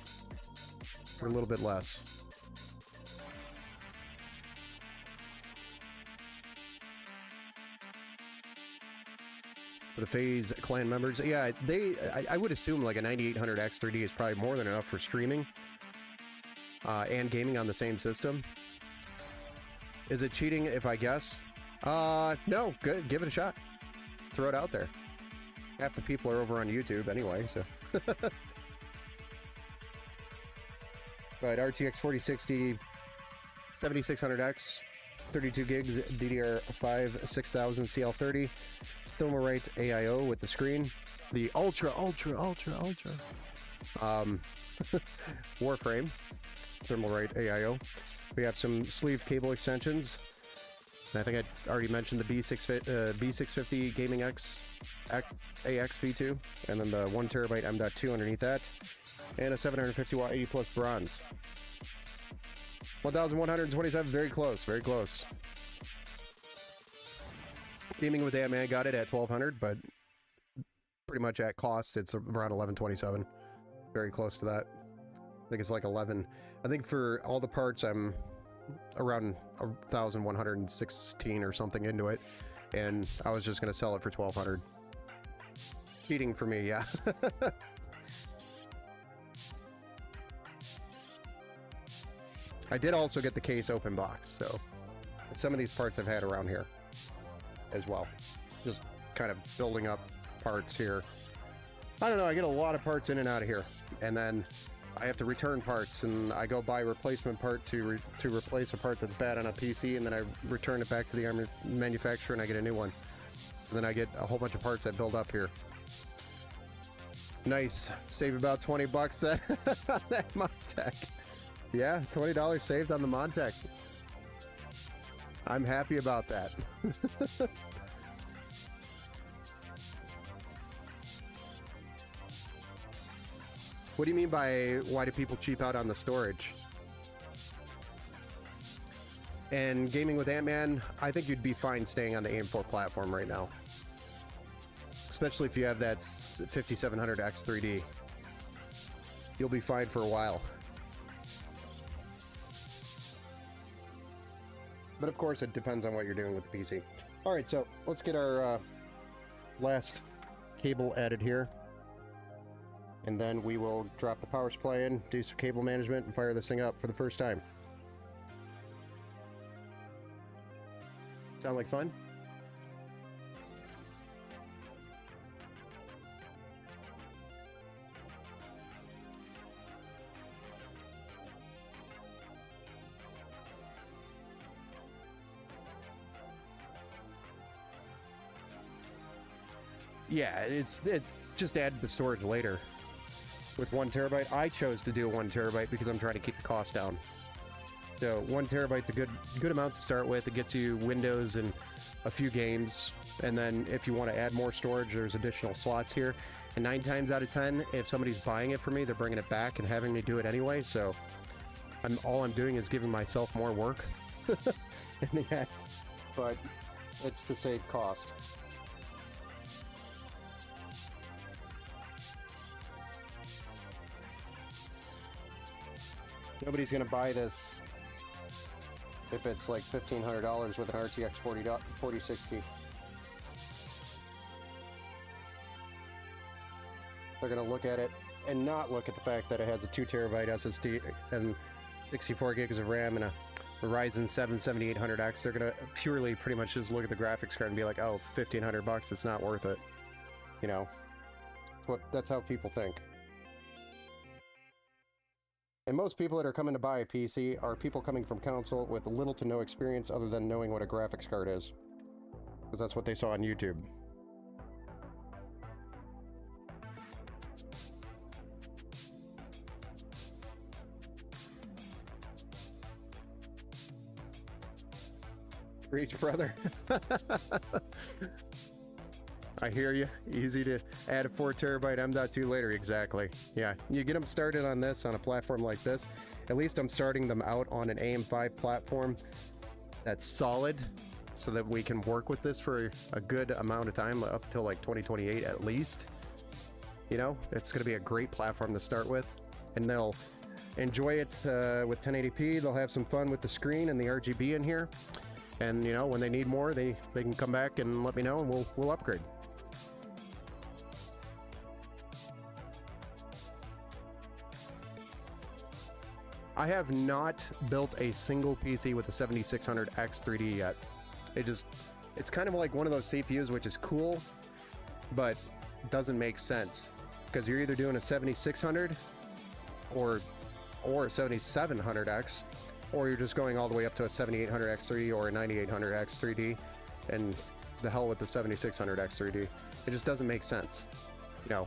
We're a little bit less. For the FaZe clan members, yeah, I would assume like a 9800 X3D is probably more than enough for streaming and gaming on the same system. Is it cheating if I guess? No, good. Give it a shot. Throw it out there. Half the people are over on YouTube anyway, so. Right, RTX 4060, 7600X, 32 gigs, DDR5 6000 CL30, Thermalright AIO with the screen, the ultra. Warframe, Thermalright AIO. We have some sleeve cable extensions. I think I already mentioned the B650 Gaming X AX V2, and then the 1 terabyte M.2 underneath that, and a 750 watt 80 plus bronze. 1127, very close, very close. Gaming with Ant-Man got it at 1200, but pretty much at cost, it's around 1127. Very close to that. I think it's like 11. I think for all the parts, I'm around 1,116 or something into it, and I was just gonna sell it for 1200. Cheating for me, yeah. I did also get the case open box, so some of these parts I've had around here as well. Just kind of building up parts here. I don't know, I get a lot of parts in and out of here, and then I have to return parts, and I go buy a replacement part to replace a part that's bad on a PC, and then I return it back to the manufacturer and I get a new one. And then I get a whole bunch of parts that build up here. Nice. Save about 20 bucks on that Montech. Yeah, $20 saved on the Montech. I'm happy about that. What do you mean by why do people cheap out on the storage? And gaming with Ant-Man, I think you'd be fine staying on the AM4 platform right now. Especially if you have that 5700 X3D. You'll be fine for a while. But of course, it depends on what you're doing with the PC. All right, so let's get our last cable added here. And then we will drop the power supply in, do some cable management, and fire this thing up for the first time. Sound like fun? Yeah, it just added the storage later. With 1 terabyte, I chose to do a 1 terabyte because I'm trying to keep the cost down. So 1 terabyte's a good amount to start with. It gets you Windows and a few games, and then if you want to add more storage, there's additional slots here. And 9 times out of 10, if somebody's buying it for me, they're bringing it back and having me do it anyway. So all I'm doing is giving myself more work in the end, but it's to save cost. Nobody's gonna buy this if it's like $1,500 with an RTX 4060. They're gonna look at it and not look at the fact that it has a 2 terabyte SSD and 64 gigs of RAM and a Ryzen 7 7800X. They're gonna purely pretty much just look at the graphics card and be like, oh, $1,500, it's not worth it. You know, that's how people think. And most people that are coming to buy a PC are people coming from console with little to no experience other than knowing what a graphics card is. Because that's what they saw on YouTube. Reach, brother. I hear you. Easy to add a 4 terabyte M.2 later. Exactly. Yeah, you get them started on this, on a platform like this. At least I'm starting them out on an AM5 platform that's solid, so that we can work with this for a good amount of time, up till like 2028 at least. You know, it's going to be a great platform to start with, and they'll enjoy it with 1080p. They'll have some fun with the screen and the RGB in here. And you know, when they need more, they can come back and let me know, and we'll upgrade. I have not built a single PC with the 7600X 3D yet. It's kind of like one of those CPUs which is cool, but doesn't make sense, because you're either doing a 7600 or a 7700X, or you're just going all the way up to a 7800X 3D or a 9800X 3D, and the hell with the 7600X 3D. It just doesn't make sense, you know.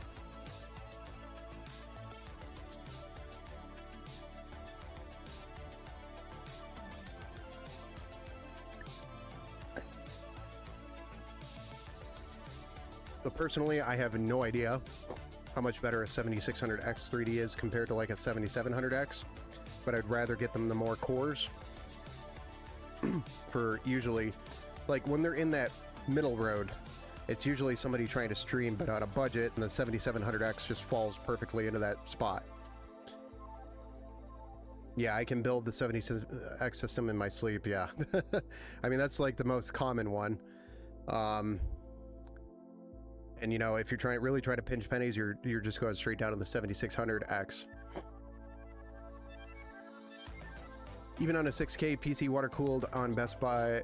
But personally, I have no idea how much better a 7600X 3D is compared to like a 7700X, but I'd rather get them the more cores for usually, like when they're in that middle road, it's usually somebody trying to stream but on a budget, and the 7700X just falls perfectly into that spot. Yeah, I can build the 76X system in my sleep, yeah. I mean, that's like the most common one. And you know, if you're really trying to pinch pennies, you're just going straight down to the 7600X. Even on a 6K PC water-cooled on Best Buy,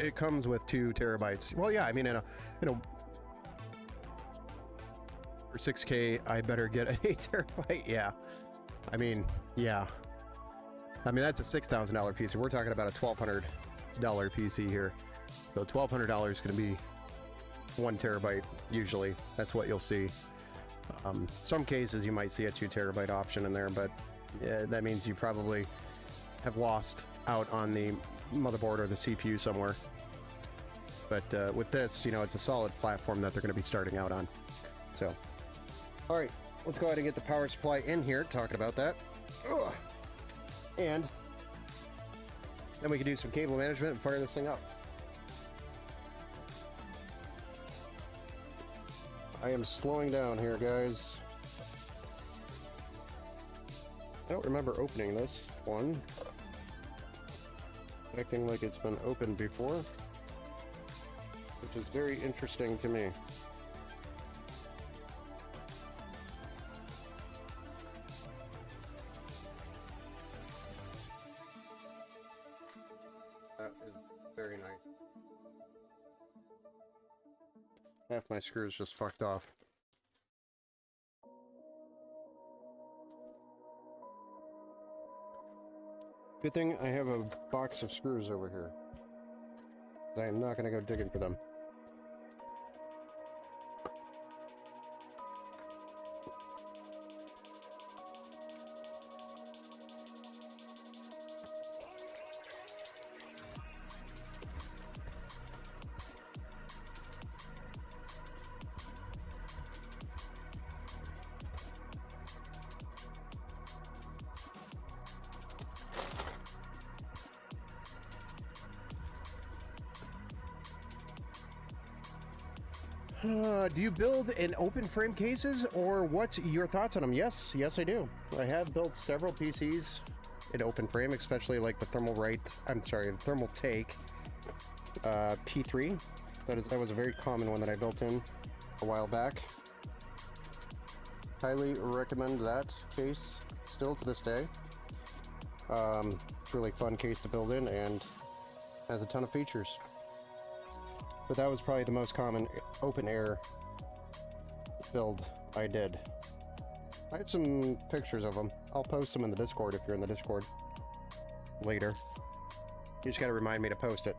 it comes with 2 terabytes. Well, yeah, I mean, in a for 6K, I better get an 8 terabyte. Yeah, I mean, yeah. I mean, that's a $6,000 PC. We're talking about a $1,200 PC here. So $1,200 is going to be 1 terabyte usually. That's what you'll see. Some cases you might see a 2 terabyte option in there, but yeah, that means you probably have lost out on the motherboard or the CPU somewhere. But with this, you know, it's a solid platform that they're going to be starting out on. So, all right, let's go ahead and get the power supply in here, talking about that. Ugh. And then we can do some cable management and fire this thing up. I am slowing down here, guys. I don't remember opening this one. Acting like it's been opened before, which is very interesting to me. That is very nice. Half my screws just fucked off. Good thing I have a box of screws over here. I am not going to go digging for them. Do you build in open frame cases, or what's your thoughts on them? Yes, I do. I have built several PCs in open frame, especially like the Thermaltake P3. That was a very common one that I built in a while back. Highly recommend that case still to this day. It's a really fun case to build in and has a ton of features. But that was probably the most common open air build I did. I have some pictures of them. I'll post them in the Discord if you're in the Discord later. You just gotta remind me to post it.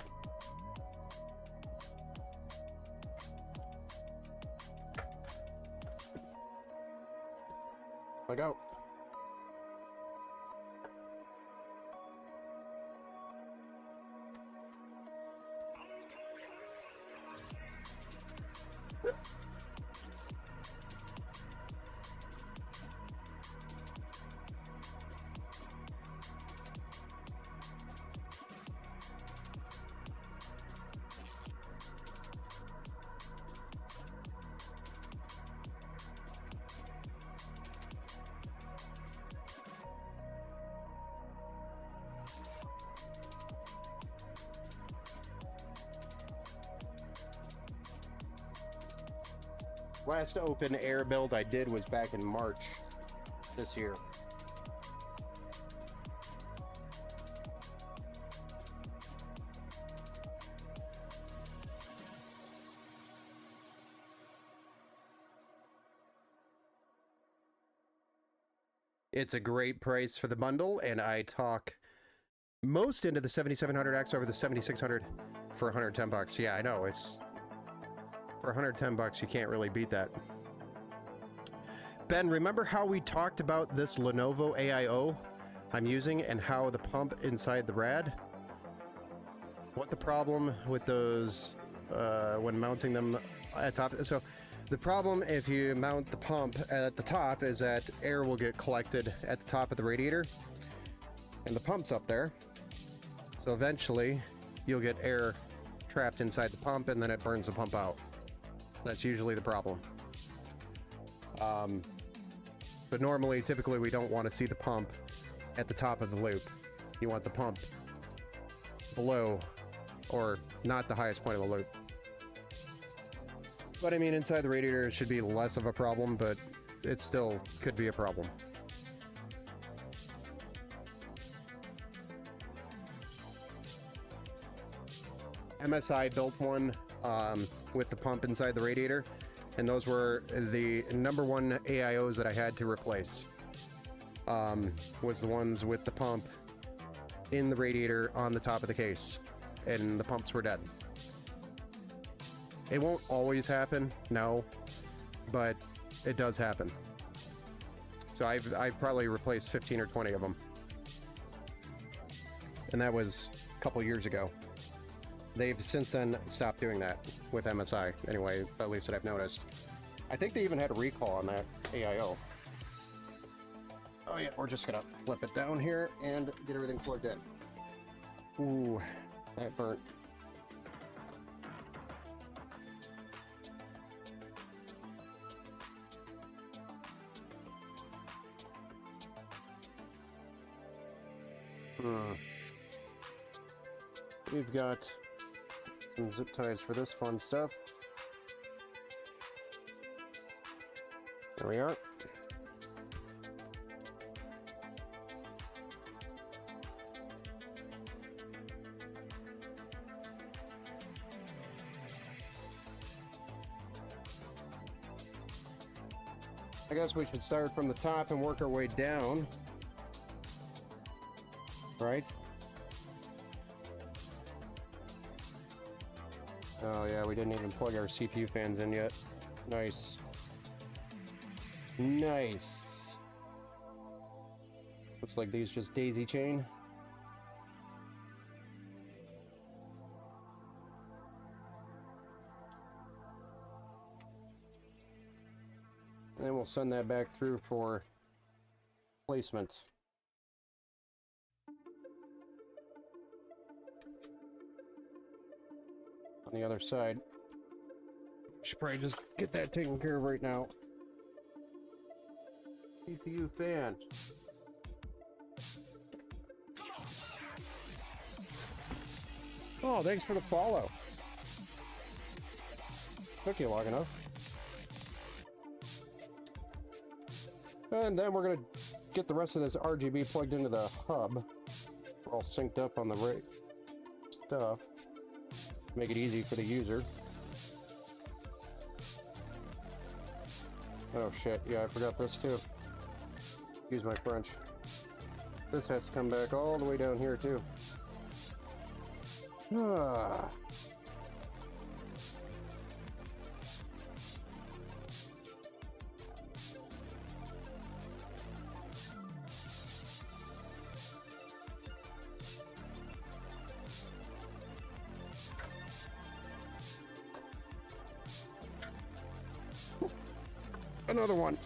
Look out. Last open air build I did was back in March this year. It's a great price for the bundle, and I talk most into the 7700X over the 7600 for 110 bucks. Yeah, I know, it's for 110 bucks, you can't really beat that. Ben, remember how we talked about this Lenovo AIO I'm using and how the pump inside the rad? What the problem with those when mounting them at top? So the problem if you mount the pump at the top is that air will get collected at the top of the radiator and the pump's up there. So eventually you'll get air trapped inside the pump and then it burns the pump out. That's usually the problem. But normally, typically, we don't want to see the pump at the top of the loop. You want the pump below, or not the highest point of the loop. But I mean, inside the radiator, it should be less of a problem, but it still could be a problem. MSI built one with the pump inside the radiator, and those were the #1 AIOs that I had to replace. Was the ones with the pump in the radiator on the top of the case, and the pumps were dead. It won't always happen, no, but it does happen. So I've probably replaced 15 or 20 of them, and that was a couple years ago. They've since then stopped doing that with MSI, anyway, at least that I've noticed. I think they even had a recall on that AIO. Oh yeah, we're just gonna flip it down here and get everything plugged in. Ooh, that burnt. We've got some zip ties for this fun stuff. There we are. I guess we should start from the top and work our way down. Right? Oh yeah, we didn't even plug our CPU fans in yet. Nice. Nice. Looks like these just daisy chain. And then we'll send that back through for placement. On the other side. Should probably just get that taken care of right now. CPU fan. Oh, thanks for the follow. Took you long enough. And then we're going to get the rest of this RGB plugged into the hub. We're all synced up on the right stuff. Make it easy for the user. Oh shit, yeah, I forgot this too. Excuse my French. This has to come back all the way down here too. Ah. Another one.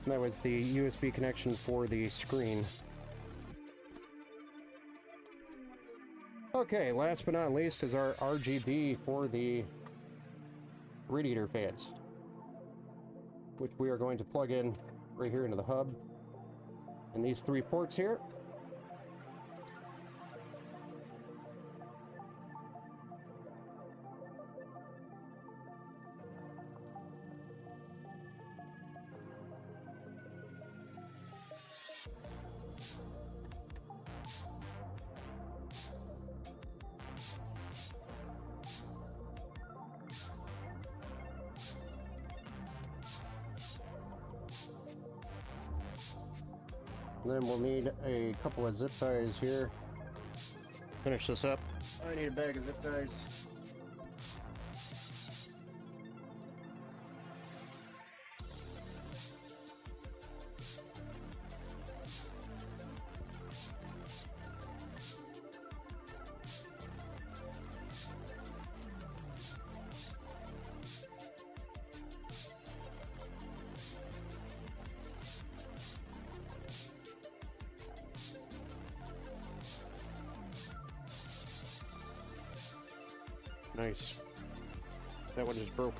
That was the USB connection for the screen. Okay, last but not least is our RGB for the radiator fans, which we are going to plug in right here into the hub. And these 3 ports here. Then we'll need a couple of zip ties here. Finish this up. I need a bag of zip ties. Nice. That one just broke.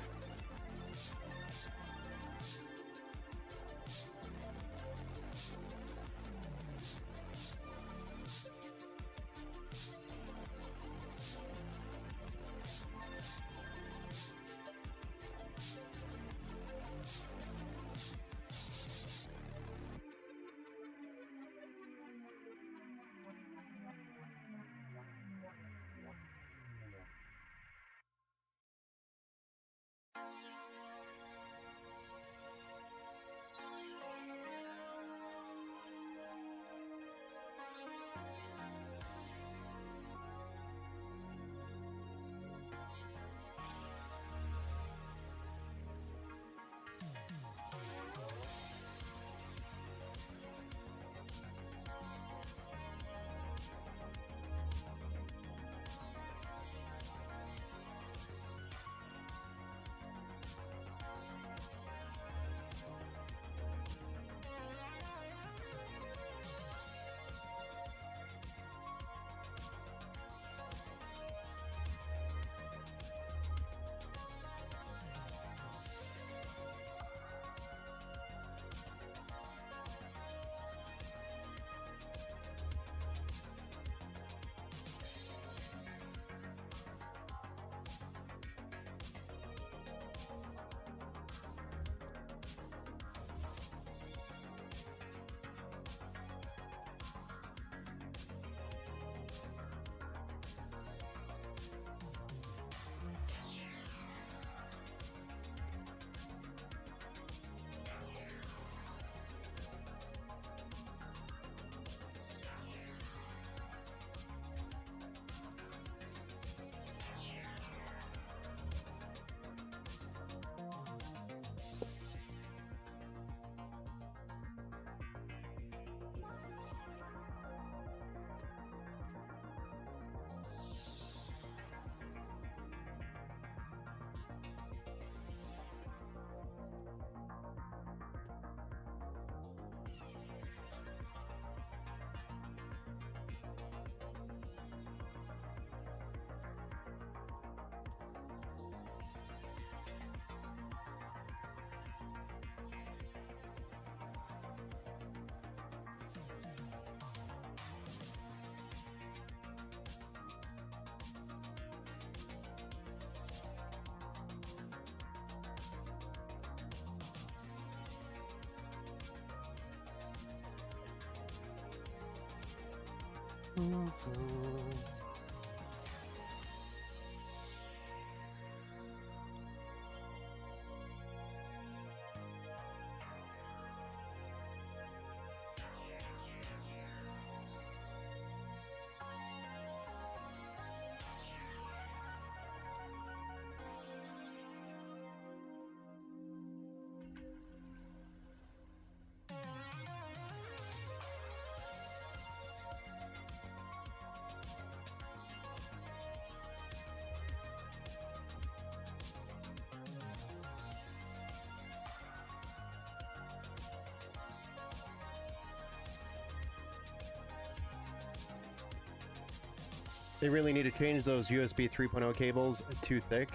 They really need to change those USB 3.0 cables too thick.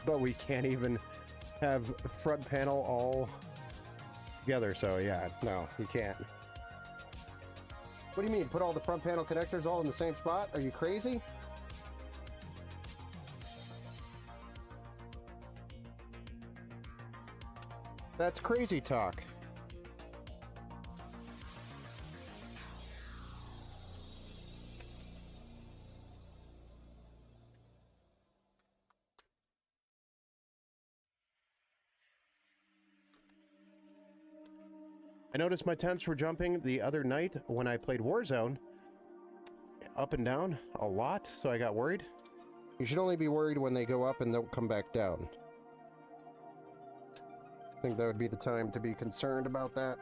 But we can't even have front panel all together, so yeah, no, you can't. What do you mean, put all the front panel connectors all in the same spot? Are you crazy? That's crazy talk. I noticed my temps were jumping the other night when I played Warzone. Up and down a lot, so I got worried. You should only be worried when they go up and don't come back down. I think that would be the time to be concerned about that.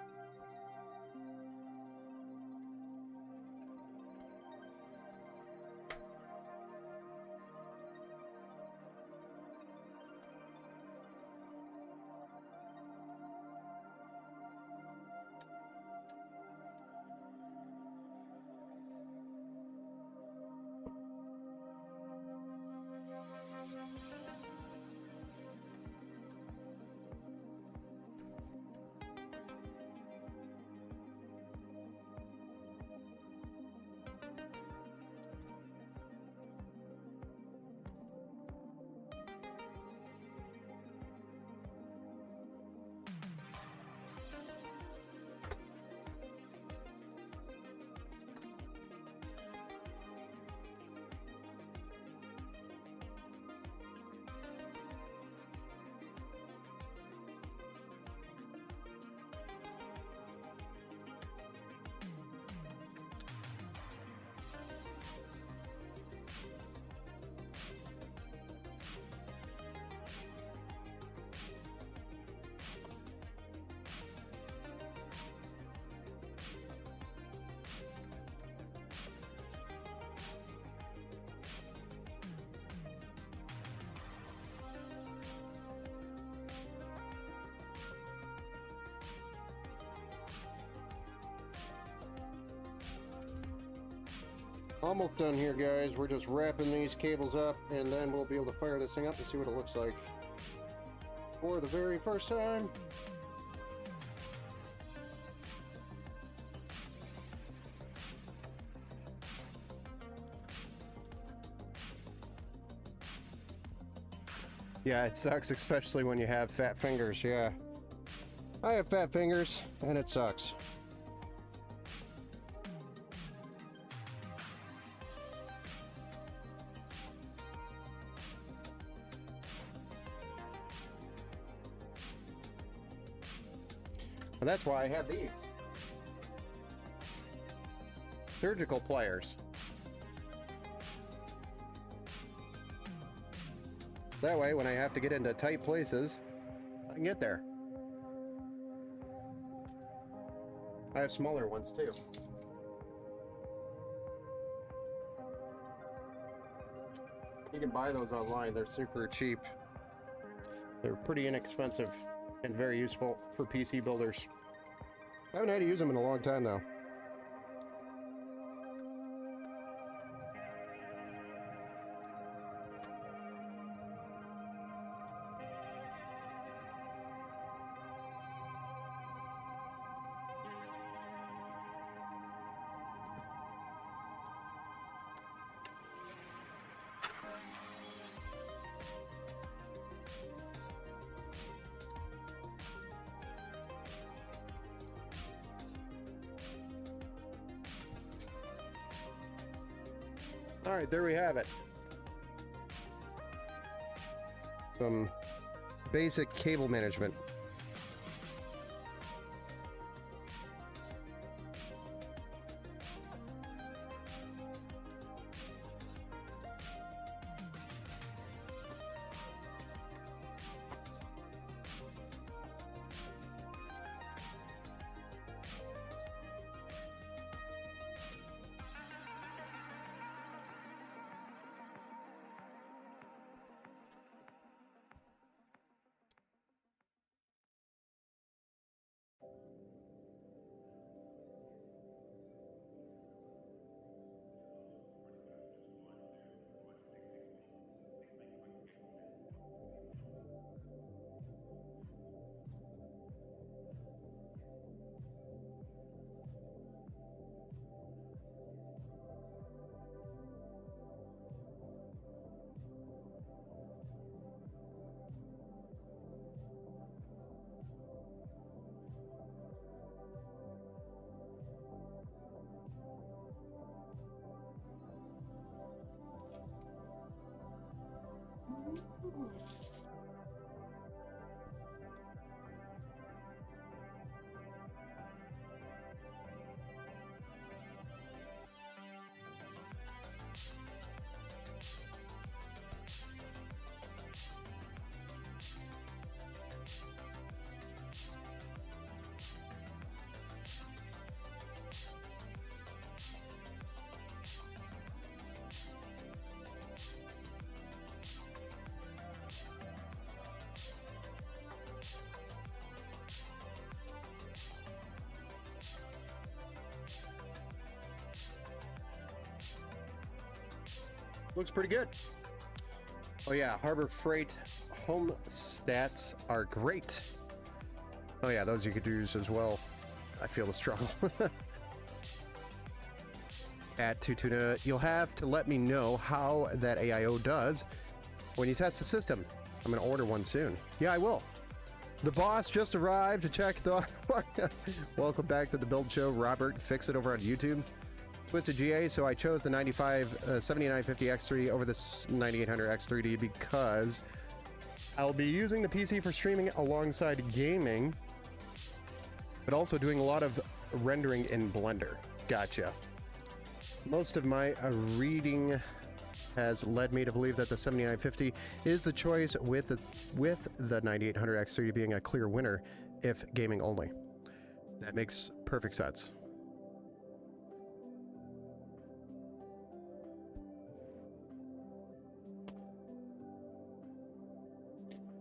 Almost done here, guys. We're just wrapping these cables up, and then we'll be able to fire this thing up and see what it looks like for the very first time. Yeah, it sucks, especially when you have fat fingers, yeah. I have fat fingers, and it sucks. And that's why I have these. Surgical pliers. That way, when I have to get into tight places, I can get there. I have smaller ones too. You can buy those online, they're super cheap. They're pretty inexpensive and very useful for PC builders. I haven't had to use them in a long time though. All right, there we have it. Some basic cable management. Looks pretty good. Oh yeah, Harbor Freight home stats are great. Oh yeah, those you could use as well. I feel the struggle. At Tutuna, you'll have to let me know how that AIO does when you test the system. I'm gonna order one soon. Yeah, I will. The boss just arrived to check the... Welcome back to the Build Show, Robert. Fix it over on YouTube. Twisted GA, so I chose the 7950 X3 over the 9800 X3D because I'll be using the PC for streaming alongside gaming, but also doing a lot of rendering in Blender. Gotcha. Most of my reading has led me to believe that the 7950 is the choice, with the 9800 X3D being a clear winner if gaming only. That makes perfect sense.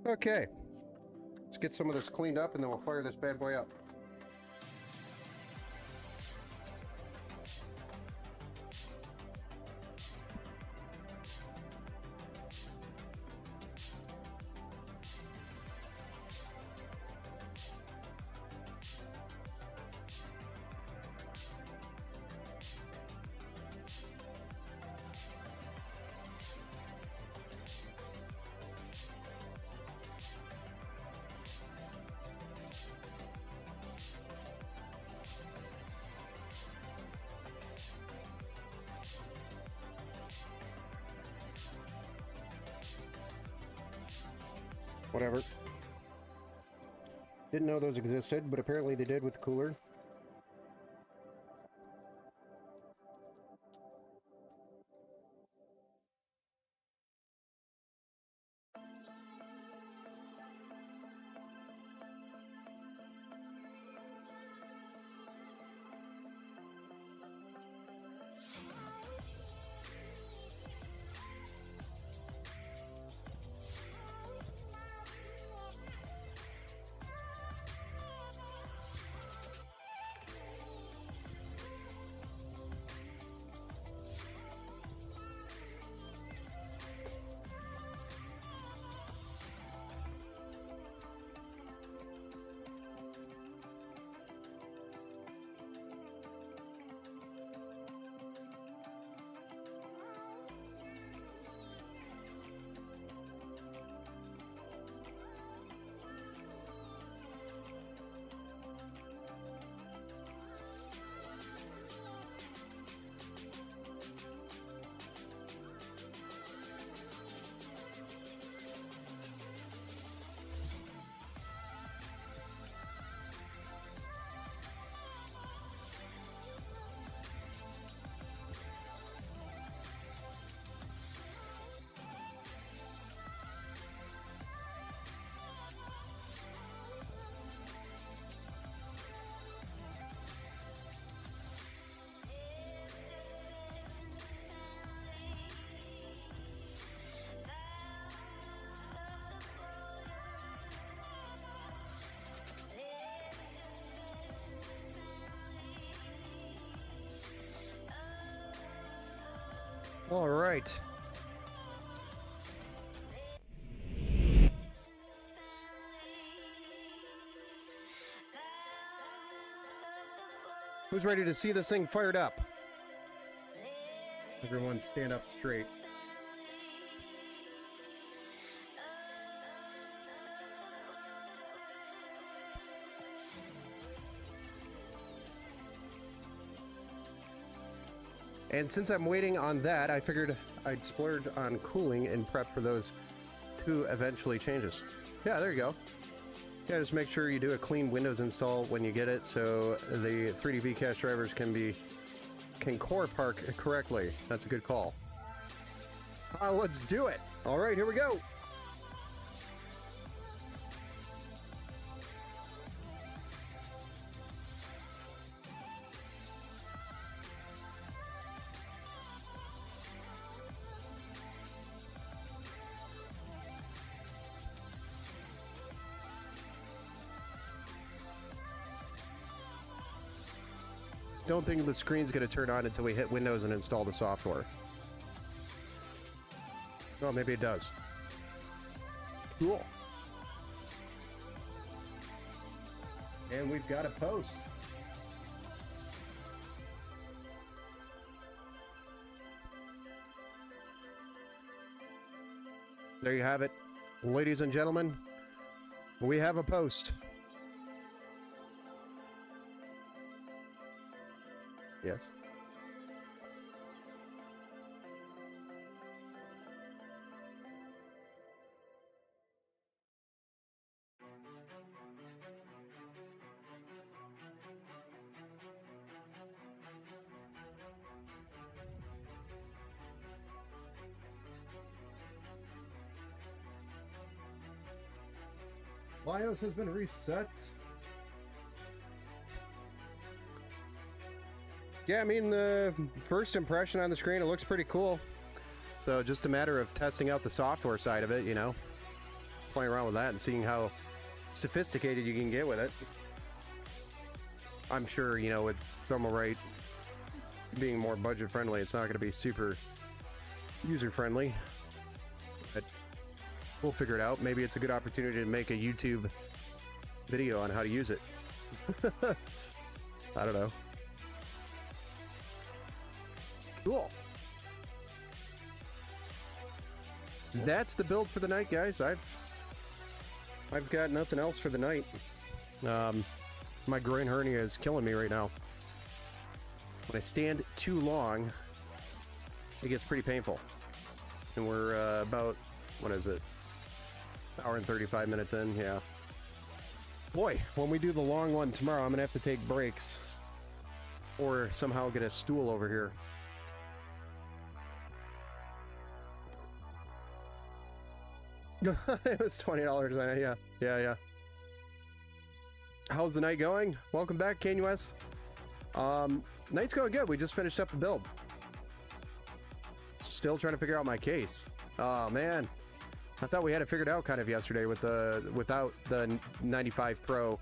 Okay, let's get some of this cleaned up and then we'll fire this bad boy up. Whatever. Didn't know those existed, but apparently they did with the cooler. All right. Who's ready to see this thing fired up? Everyone stand up straight. And since I'm waiting on that, I figured I'd splurge on cooling and prep for those two eventually changes. Yeah, there you go. Yeah, just make sure you do a clean Windows install when you get it so the 3D Vcache drivers can core park correctly. That's a good call. Let's do it. All right, here we go. Don't think the screen's going to turn on until we hit Windows and install the software. Oh, maybe it does. Cool. And we've got a post. There you have it, ladies and gentlemen. We have a post. Yes. BIOS has been reset. Yeah, I mean, the first impression on the screen, it looks pretty cool. So just a matter of testing out the software side of it, you know, playing around with that and seeing how sophisticated you can get with it. I'm sure, you know, with Thermalright being more budget friendly, it's not going to be super user friendly, but we'll figure it out. Maybe it's a good opportunity to make a YouTube video on how to use it. I don't know. Cool. That's the build for the night, guys. I've got nothing else for the night. My groin hernia is killing me right now. When I stand too long, it gets pretty painful. And we're about, what is it? Hour and 35 minutes in, yeah. Boy, when we do the long one tomorrow, I'm gonna have to take breaks. Or somehow get a stool over here. It was $20. Yeah. How's the night going? Welcome back, Kanye West. Night's going good. We just finished up the build. Still trying to figure out my case. Oh man, I thought we had it figured out kind of yesterday with without the 95 Pro,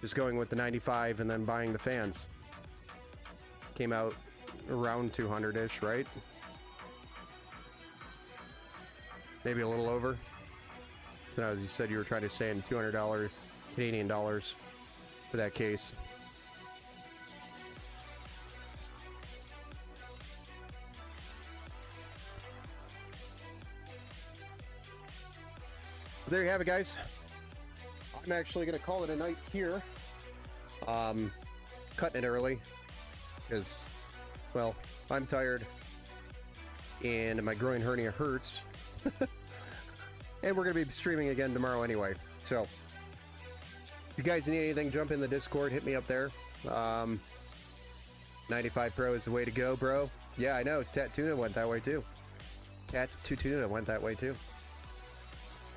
just going with the 95 and then buying the fans. Came out around 200-ish, right? Maybe a little over. As you said, you were trying to stay in $200 Canadian dollars for that case. There you have it, guys. I'm actually going to call it a night here. Cutting it early because, well, I'm tired and my groin hernia hurts. And we're going to be streaming again tomorrow anyway. So, if you guys need anything, jump in the Discord. Hit me up there. 95 Pro is the way to go, bro. Yeah, I know. Tuna went that way too. Tuna went that way too.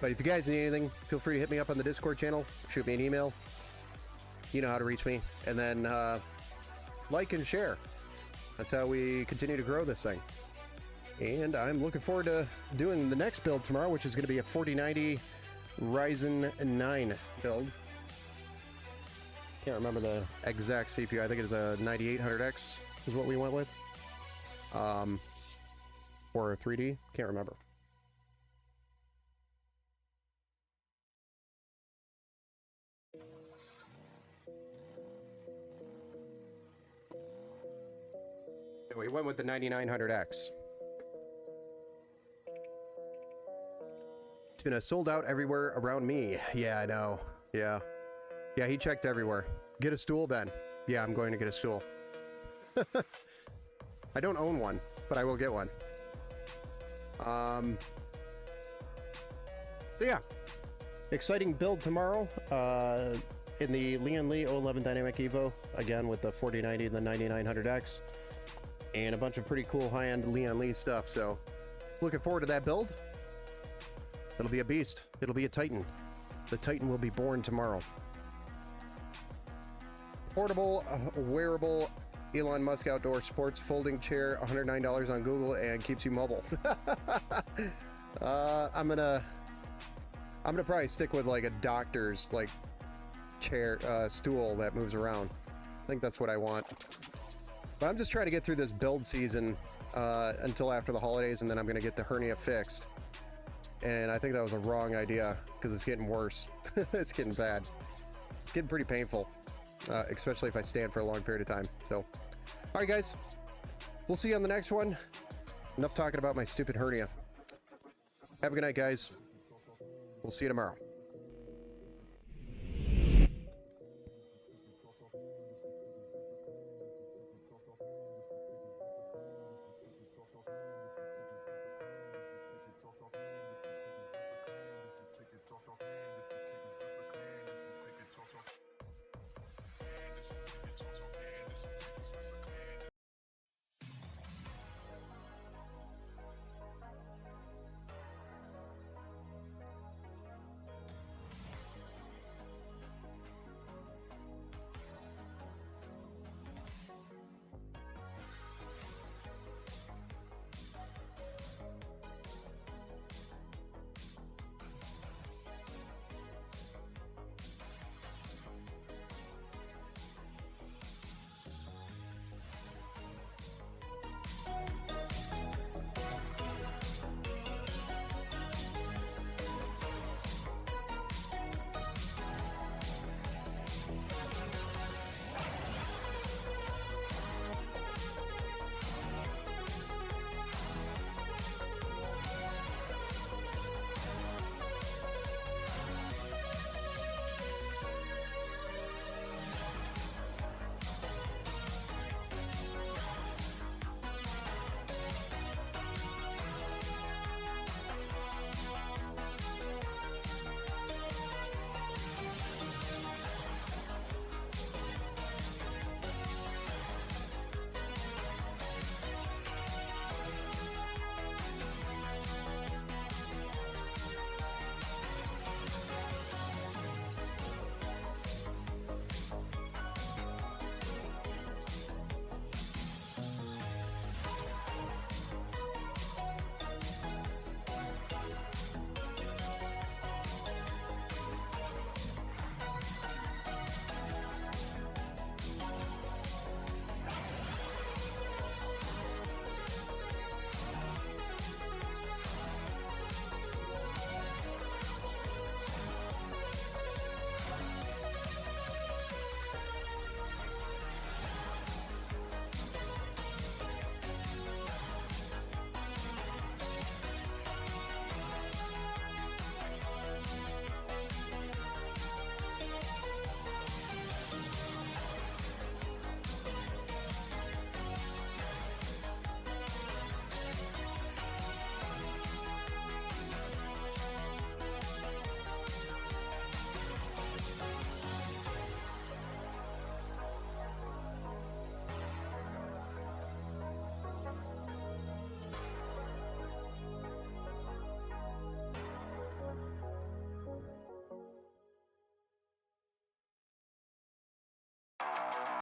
But if you guys need anything, feel free to hit me up on the Discord channel. Shoot me an email. You know how to reach me. And then like and share. That's how we continue to grow this thing. And I'm looking forward to doing the next build tomorrow, which is going to be a 4090 Ryzen 9 build. Can't remember the exact CPU. I think it is a 9800X is what we went with. or 3D. Can't remember. We went with the 9900X. Tuna sold out everywhere around me. Yeah, I know. Yeah. Yeah, he checked everywhere. Get a stool, Ben. Yeah, I'm going to get a stool. I don't own one, but I will get one. So yeah. Exciting build tomorrow. In the Lian Li 011 Dynamic Evo. Again, with the 4090 and the 9900X. And a bunch of pretty cool high-end Lian Li stuff, so looking forward to that build. It'll be a beast. It'll be a Titan. The Titan will be born tomorrow. Portable, wearable Elon Musk outdoor sports folding chair, $109 on Google, and keeps you mobile. I'm gonna probably stick with like a doctor's like chair, stool that moves around. I think that's what I want. But I'm just trying to get through this build season until after the holidays, and then I'm going to get the hernia fixed. And I think that was a wrong idea, because it's getting worse. It's getting bad. It's getting pretty painful, especially if I stand for a long period of time. So, all right, guys. We'll see you on the next one. Enough talking about my stupid hernia. Have a good night, guys. We'll see you tomorrow.